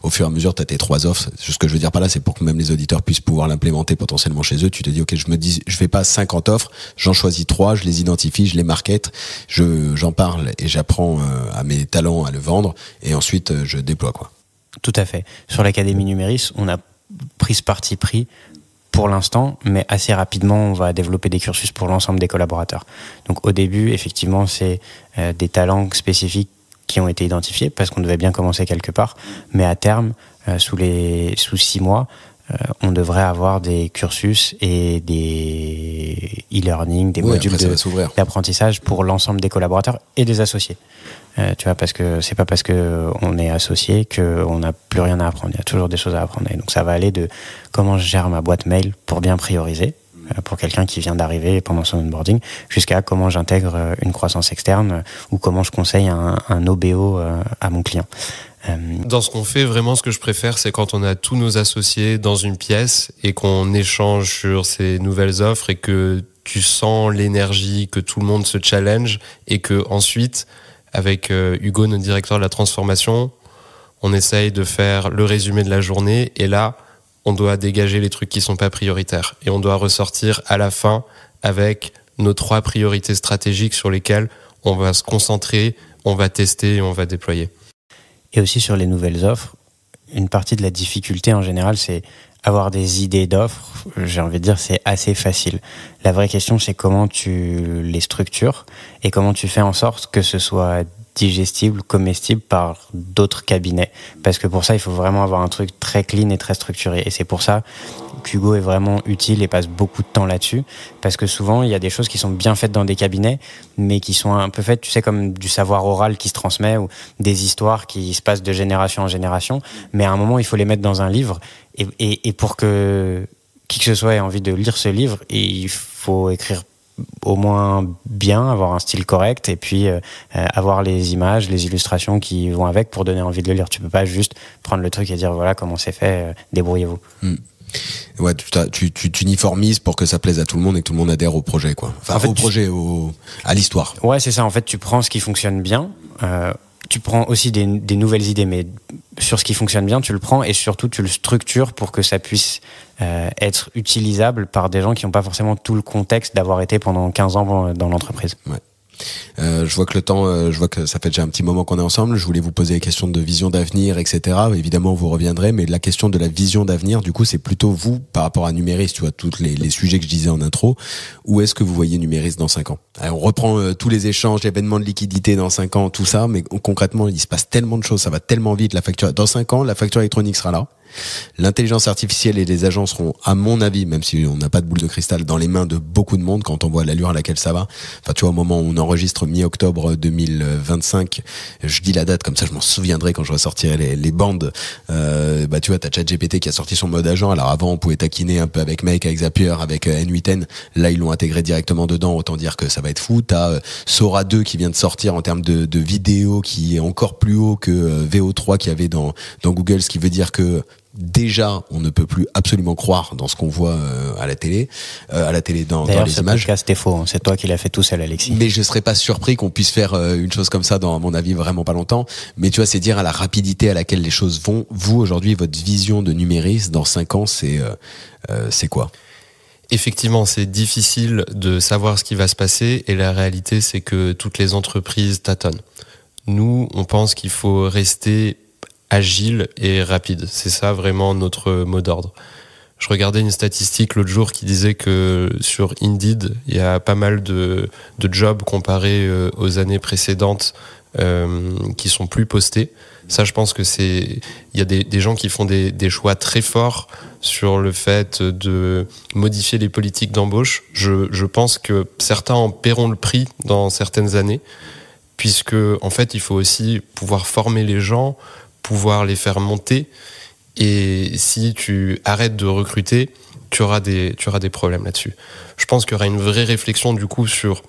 au fur et à mesure tu as tes 3 offres. Ce que je veux dire par là, c'est pour que même les auditeurs puissent pouvoir l'implémenter potentiellement chez eux. Tu te dis ok, je fais pas 50 offres, j'en choisis 3, je les identifie, je les market, j'en parle et j'apprends à mes talents à le vendre, et ensuite je déploie quoi. Tout à fait. Sur l'Académie Numéris, on a pris ce parti pris pour l'instant, mais assez rapidement on va développer des cursus pour l'ensemble des collaborateurs. Donc au début, effectivement, c'est des talents spécifiques qui ont été identifiés parce qu'on devait bien commencer quelque part, mais à terme, sous 6 mois, on devrait avoir des cursus et des e-learning, des modules d'apprentissage pour l'ensemble des collaborateurs et des associés. Tu vois, parce que c'est pas parce que on est associé qu'on n'a plus rien à apprendre. Il y a toujours des choses à apprendre. Et donc ça va aller de comment je gère ma boîte mail pour bien prioriser, pour quelqu'un qui vient d'arriver pendant son onboarding, jusqu'à comment j'intègre une croissance externe ou comment je conseille un OBO à mon client. Dans ce qu'on fait, vraiment, ce que je préfère, c'est quand on a tous nos associés dans une pièce et qu'on échange sur ces nouvelles offres et que tu sens l'énergie, que tout le monde se challenge et que ensuite, avec Hugo, notre directeur de la transformation, on essaye de faire le résumé de la journée et là, on doit dégager les trucs qui sont pas prioritaires. Et on doit ressortir à la fin avec nos 3 priorités stratégiques sur lesquelles on va se concentrer, on va tester et on va déployer. Et aussi sur les nouvelles offres, une partie de la difficulté en général, c'est avoir des idées d'offres. J'ai envie de dire, c'est assez facile. La vraie question, c'est comment tu les structures et comment tu fais en sorte que ce soit digestible, comestible par d'autres cabinets. Parce que pour ça, il faut vraiment avoir un truc très clean et très structuré. Et c'est pour ça qu'Hugo est vraiment utile et passe beaucoup de temps là-dessus. Parce que souvent, il y a des choses qui sont bien faites dans des cabinets, mais qui sont un peu faites, tu sais, comme du savoir oral qui se transmet ou des histoires qui se passent de génération en génération. Mais à un moment, il faut les mettre dans un livre. Et pour que qui que ce soit ait envie de lire ce livre, il faut écrire au moins bien, avoir un style correct et puis avoir les images, les illustrations qui vont avec pour donner envie de le lire. Tu peux pas juste prendre le truc et dire voilà comment c'est fait, débrouillez-vous. Ouais, tu uniformises pour que ça plaise à tout le monde et que tout le monde adhère au projet, quoi. Enfin, en fait, au projet, à l'histoire. Ouais, c'est ça. En fait, tu prends ce qui fonctionne bien. Tu prends aussi des nouvelles idées, mais sur ce qui fonctionne bien, tu le prends et surtout tu le structures pour que ça puisse être utilisable par des gens qui n'ont pas forcément tout le contexte d'avoir été pendant 15 ans dans l'entreprise. Ouais. Je vois que je vois que ça fait déjà un petit moment qu'on est ensemble. Je voulais vous poser des questions de vision d'avenir, etc. Évidemment, vous reviendrez, mais la question de la vision d'avenir, du coup, c'est plutôt vous par rapport à Numéris, tu vois, tous les sujets que je disais en intro. Où est-ce que vous voyez Numéris dans 5 ans? Alors, on reprend tous les échanges, événements de liquidité dans 5 ans, tout ça, mais concrètement, il se passe tellement de choses, ça va tellement vite. Dans 5 ans, la facture électronique sera là. L'intelligence artificielle et les agents seront, à mon avis, même si on n'a pas de boule de cristal, dans les mains de beaucoup de monde quand on voit l'allure à laquelle ça va. Enfin, tu vois, au moment où on enregistre mi-octobre 2025, je dis la date comme ça, je m'en souviendrai quand je ressortirai les bandes. Tu vois, t'as ChatGPT qui a sorti son mode agent. Alors avant, on pouvait taquiner un peu avec Make, avec Zapier, avec N8N. Là, ils l'ont intégré directement dedans. Autant dire que ça va être fou. T'as Sora 2 qui vient de sortir en termes de vidéo, qui est encore plus haut que VO3 qu'il y avait dans Google, ce qui veut dire que déjà, on ne peut plus absolument croire dans ce qu'on voit à la télé dans les images. D'ailleurs, ce podcast c'était faux. C'est toi qui l'as fait tout seul, Alexis. Mais je serais pas surpris qu'on puisse faire une chose comme ça dans, à mon avis, vraiment pas longtemps. Mais tu vois, c'est dire à la rapidité à laquelle les choses vont. Vous, aujourd'hui, votre vision de Numéris dans 5 ans, c'est quoi? Effectivement, c'est difficile de savoir ce qui va se passer et la réalité, c'est que toutes les entreprises tâtonnent. Nous, on pense qu'il faut rester agile et rapide. C'est ça vraiment notre mot d'ordre. Je regardais une statistique l'autre jour qui disait que sur Indeed, il y a pas mal de jobs comparés aux années précédentes qui sont plus postés. Ça, je pense que il y a des gens qui font des choix très forts sur le fait de modifier les politiques d'embauche. Je pense que certains en paieront le prix dans certaines années, puisque en fait, il faut aussi pouvoir former les gens, pouvoir les faire monter, et si tu arrêtes de recruter, tu auras des problèmes là-dessus. Je pense qu'il y aura une vraie réflexion du coup sur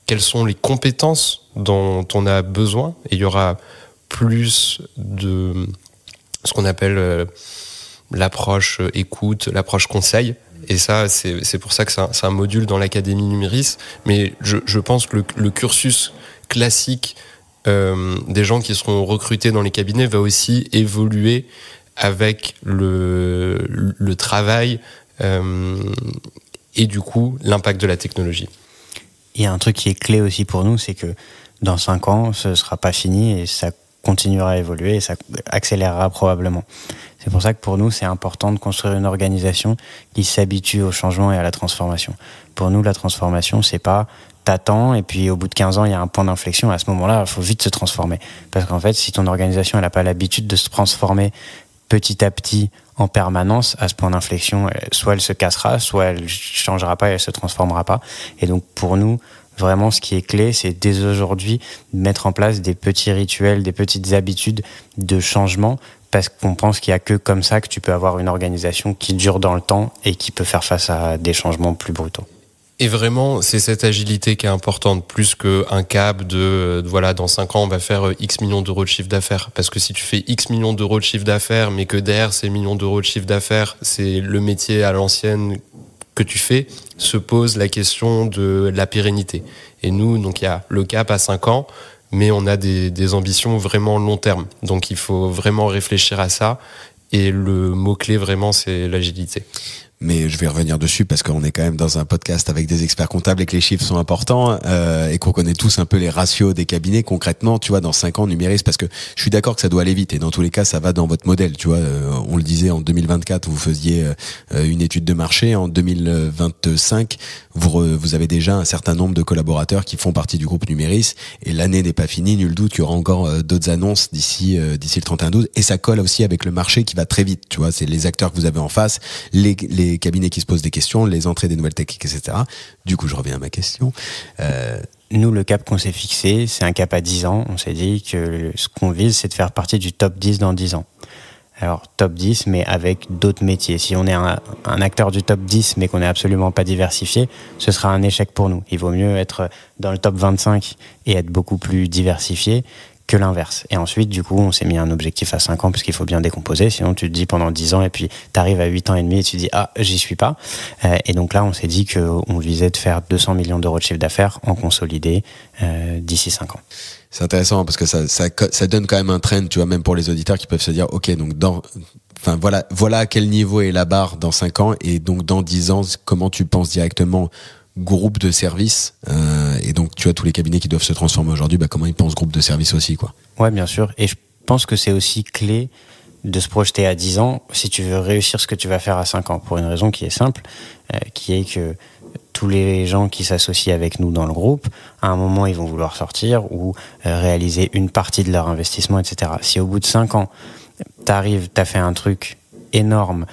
quelles sont les compétences dont on a besoin, et il y aura plus de ce qu'on appelle l'approche écoute, l'approche conseil, et ça c'est pour ça que c'est un module dans l'Académie Numéris, mais je pense que le cursus classique des gens qui seront recrutés dans les cabinets va aussi évoluer avec le travail et du coup l'impact de la technologie. Il y a un truc qui est clé aussi pour nous, c'est que dans 5 ans, ce ne sera pas fini et ça continuera à évoluer et ça accélérera probablement. C'est pour ça que pour nous, c'est important de construire une organisation qui s'habitue au changement et à la transformation. Pour nous, la transformation, c'est pas t'attends et puis au bout de 15 ans, il y a un point d'inflexion. À ce moment-là, il faut vite se transformer. Parce qu'en fait, si ton organisation n'a pas l'habitude de se transformer petit à petit en permanence, à ce point d'inflexion, soit elle se cassera, soit elle ne changera pas et elle ne se transformera pas. Et donc pour nous, vraiment, ce qui est clé, c'est dès aujourd'hui de mettre en place des petits rituels, des petites habitudes de changement, parce qu'on pense qu'il n'y a que comme ça que tu peux avoir une organisation qui dure dans le temps et qui peut faire face à des changements plus brutaux. Et vraiment, c'est cette agilité qui est importante, plus qu'un cap de voilà, dans 5 ans, on va faire X millions d'euros de chiffre d'affaires. Parce que si tu fais X millions d'euros de chiffre d'affaires, mais que derrière ces millions d'euros de chiffre d'affaires, c'est le métier à l'ancienne que tu fais, se pose la question de la pérennité. Et nous, donc il y a le cap à 5 ans, mais on a des ambitions vraiment long terme. Donc il faut vraiment réfléchir à ça Et le mot-clé vraiment, c'est l'agilité. Mais je vais revenir dessus parce qu'on est quand même dans un podcast avec des experts comptables et que les chiffres sont importants et qu'on connaît tous un peu les ratios des cabinets. Concrètement, tu vois, dans 5 ans, Numéris, parce que je suis d'accord que ça doit aller vite et dans tous les cas, ça va dans votre modèle. Tu vois, on le disait en 2024, vous faisiez une étude de marché. En 2025, vous avez déjà un certain nombre de collaborateurs qui font partie du groupe Numéris et l'année n'est pas finie. Nul doute qu'il y aura encore d'autres annonces d'ici le 31/12 et ça colle aussi avec le marché qui va très vite. Tu vois, c'est les acteurs que vous avez en face, les cabinets qui se posent des questions, les entrées des nouvelles techniques, etc. Du coup, je reviens à ma question. Nous, le cap qu'on s'est fixé, c'est un cap à 10 ans. On s'est dit que ce qu'on vise, c'est de faire partie du top 10 dans 10 ans. Alors, top 10, mais avec d'autres métiers. Si on est un acteur du top 10, mais qu'on n'est absolument pas diversifié, ce sera un échec pour nous. Il vaut mieux être dans le top 25 et être beaucoup plus diversifié que l'inverse. Et ensuite, du coup, on s'est mis un objectif à 5 ans parce qu'il faut bien décomposer. Sinon, tu te dis pendant 10 ans et puis t'arrives à 8 ans et demi et tu te dis, ah, j'y suis pas. Et donc là, on s'est dit qu'on visait de faire 200 millions d'euros de chiffre d'affaires en consolidé d'ici 5 ans. C'est intéressant parce que ça donne quand même un trend, tu vois, même pour les auditeurs qui peuvent se dire, ok, donc voilà à quel niveau est la barre dans 5 ans et donc dans 10 ans, comment tu penses directement groupe de services et donc tu as tous les cabinets qui doivent se transformer aujourd'hui, comment ils pensent groupe de services aussi, quoi. Ouais, bien sûr. Et je pense que c'est aussi clé de se projeter à 10 ans si tu veux réussir ce que tu vas faire à 5 ans, pour une raison qui est simple, qui est que tous les gens qui s'associent avec nous dans le groupe, à un moment, ils vont vouloir sortir ou réaliser une partie de leur investissement, etc. Si au bout de 5 ans, t'as fait un truc énorme,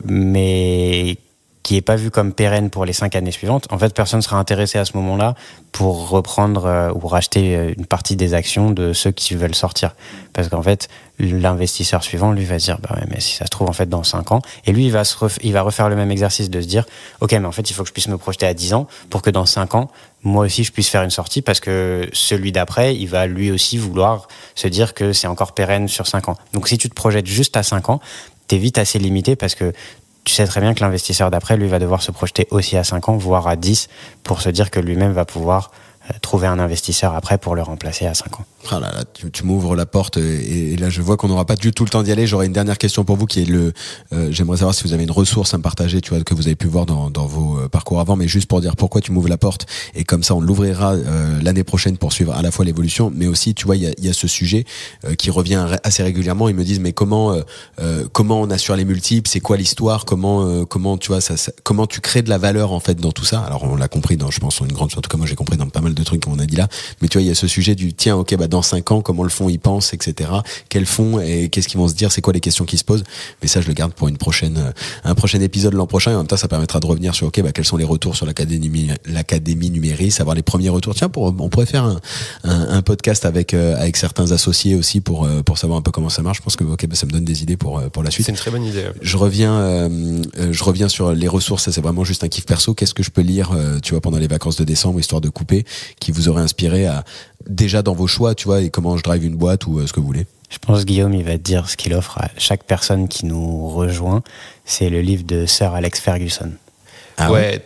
mais qui n'est pas vu comme pérenne pour les 5 années suivantes, en fait, personne ne sera intéressé à ce moment-là pour reprendre ou racheter une partie des actions de ceux qui veulent sortir. Parce qu'en fait, l'investisseur suivant, lui, va se dire, bah ouais, mais si ça se trouve, en fait, dans 5 ans, et lui, il va refaire le même exercice de se dire, ok, mais en fait, il faut que je puisse me projeter à 10 ans pour que dans 5 ans, moi aussi, je puisse faire une sortie parce que celui d'après, il va lui aussi vouloir se dire que c'est encore pérenne sur 5 ans. Donc, si tu te projettes juste à 5 ans, t'es vite assez limité parce que tu sais très bien que l'investisseur d'après, lui, va devoir se projeter aussi à 5 ans, voire à 10, pour se dire que lui-même va pouvoir trouver un investisseur après pour le remplacer à 5 ans. Ah là là, tu m'ouvres la porte et là je vois qu'on n'aura pas du tout le temps d'y aller. J'aurais une dernière question pour vous qui est j'aimerais savoir si vous avez une ressource à me partager, tu vois, que vous avez pu voir dans vos parcours avant, mais juste pour dire pourquoi tu m'ouvres la porte et comme ça on l'ouvrira l'année prochaine pour suivre à la fois l'évolution, mais aussi tu vois il y a ce sujet qui revient assez régulièrement. Ils me disent mais comment on assure les multiples, c'est quoi l'histoire, comment tu vois comment tu crées de la valeur en fait dans tout ça. Alors on l'a compris dans, je pense, une grande, en tout cas moi j'ai compris dans pas mal de trucs qu'on a dit là, mais tu vois il y a ce sujet du tiens, ok, dans 5 ans, comment le font, ils pensent, etc. Quels font et qu'est-ce qu'ils vont se dire, c'est quoi les questions qui se posent. Mais ça, je le garde pour un prochain épisode l'an prochain. Et en même temps, ça permettra de revenir sur, quels sont les retours sur l'académie Numéris, avoir les premiers retours. Tiens, on pourrait faire un podcast avec certains associés aussi pour savoir un peu comment ça marche. Je pense que, ça me donne des idées pour la suite. C'est une très bonne idée. Je reviens sur les ressources. Ça, c'est vraiment juste un kiff perso. Qu'est-ce que je peux lire, tu vois, pendant les vacances de décembre, histoire de couper, qui vous aurait inspiré déjà dans vos choix, tu vois, et comment je drive une boîte ou ce que vous voulez. Je pense Guillaume, il va te dire ce qu'il offre à chaque personne qui nous rejoint. C'est le livre de Sir Alex Ferguson. Ah ouais,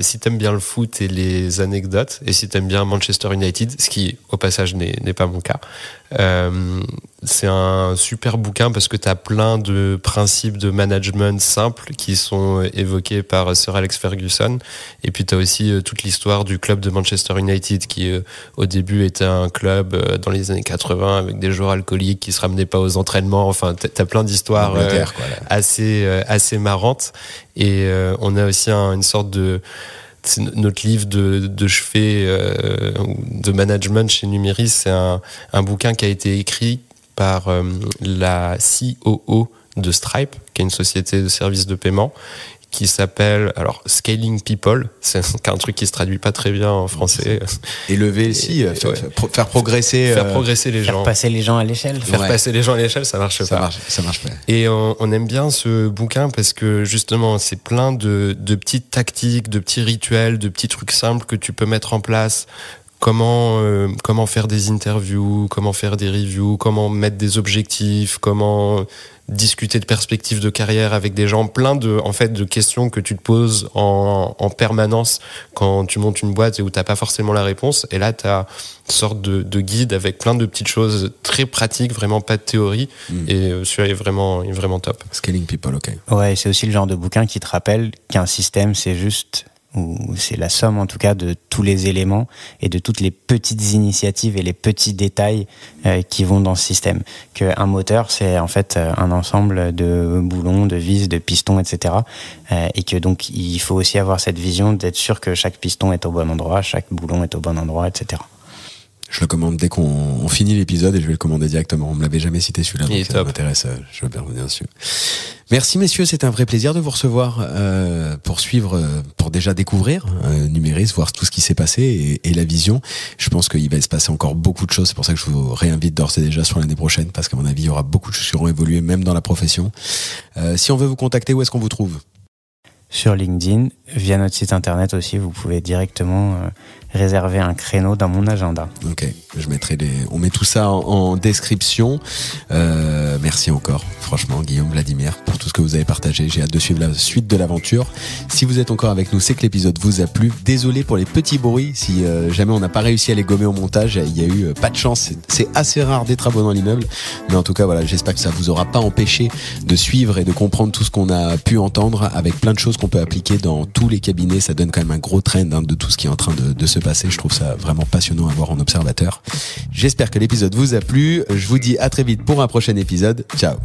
si t'aimes bien le foot et les anecdotes, et si t'aimes bien Manchester United, ce qui au passage n'est pas mon cas, c'est un super bouquin parce que t'as plein de principes de management simples qui sont évoqués par Sir Alex Ferguson, et puis t'as aussi toute l'histoire du club de Manchester United qui au début était un club dans les années 80 avec des joueurs alcooliques qui se ramenaient pas aux entraînements. Enfin, t'as plein d'histoires assez marrantes, et on a aussi une sorte de... C'est notre livre de chevet de management chez Numéris. C'est un bouquin qui a été écrit par la COO de Stripe, qui est une société de services de paiement, qui s'appelle Scaling People. C'est un truc qui se traduit pas très bien en français. Élever aussi, faire progresser les gens. Faire passer les gens à l'échelle. Passer les gens à l'échelle, ça marche pas. Ça marche pas. Et on aime bien ce bouquin parce que justement, c'est plein de petites tactiques, de petits rituels, de petits trucs simples que tu peux mettre en place comment faire des interviews, comment faire des reviews, comment mettre des objectifs, comment discuter de perspectives de carrière avec des gens, plein de questions que tu te poses en permanence quand tu montes une boîte et où t'as pas forcément la réponse. Et là, t'as une sorte de guide avec plein de petites choses très pratiques, vraiment pas de théorie. Et celui-là est vraiment top. Scaling People, ok. Ouais, c'est aussi le genre de bouquin qui te rappelle qu'un système, c'est juste, ou c'est la somme en tout cas de tous les éléments et de toutes les petites initiatives et les petits détails qui vont dans ce système. Qu'un moteur, c'est en fait un ensemble de boulons, de vis, de pistons, etc. Et que donc il faut aussi avoir cette vision d'être sûr que chaque piston est au bon endroit, chaque boulon est au bon endroit, etc. Je le commande dès qu'on finit l'épisode et je vais le commander directement. On me l'avait jamais cité celui-là, donc ça m'intéresse. Je veux bien revenir dessus. Merci messieurs, c'était un vrai plaisir de vous recevoir pour suivre, pour déjà découvrir Numéris, voir tout ce qui s'est passé et la vision. Je pense qu'il va se passer encore beaucoup de choses. C'est pour ça que je vous réinvite d'ores et déjà sur l'année prochaine, parce qu'à mon avis, il y aura beaucoup de choses qui auront évolué, même dans la profession. Si on veut vous contacter, où est-ce qu'on vous trouve ? Sur LinkedIn, via notre site internet aussi, vous pouvez directement réserver un créneau dans mon agenda. Ok, on met tout ça en description. Merci encore, franchement, Guillaume, Vladimir, pour tout ce que vous avez partagé. J'ai hâte de suivre la suite de l'aventure. Si vous êtes encore avec nous, c'est que l'épisode vous a plu. Désolé pour les petits bruits. Si jamais on n'a pas réussi à les gommer au montage, il y a eu pas de chance. C'est assez rare des travaux dans l'immeuble, mais en tout cas, voilà, j'espère que ça vous aura pas empêché de suivre et de comprendre tout ce qu'on a pu entendre, avec plein de choses qu'on peut appliquer dans tous les cabinets. Ça donne quand même un gros trend de tout ce qui est en train de se passer. Je trouve ça vraiment passionnant à voir en observateur. J'espère que l'épisode vous a plu. Je vous dis à très vite pour un prochain épisode. Ciao.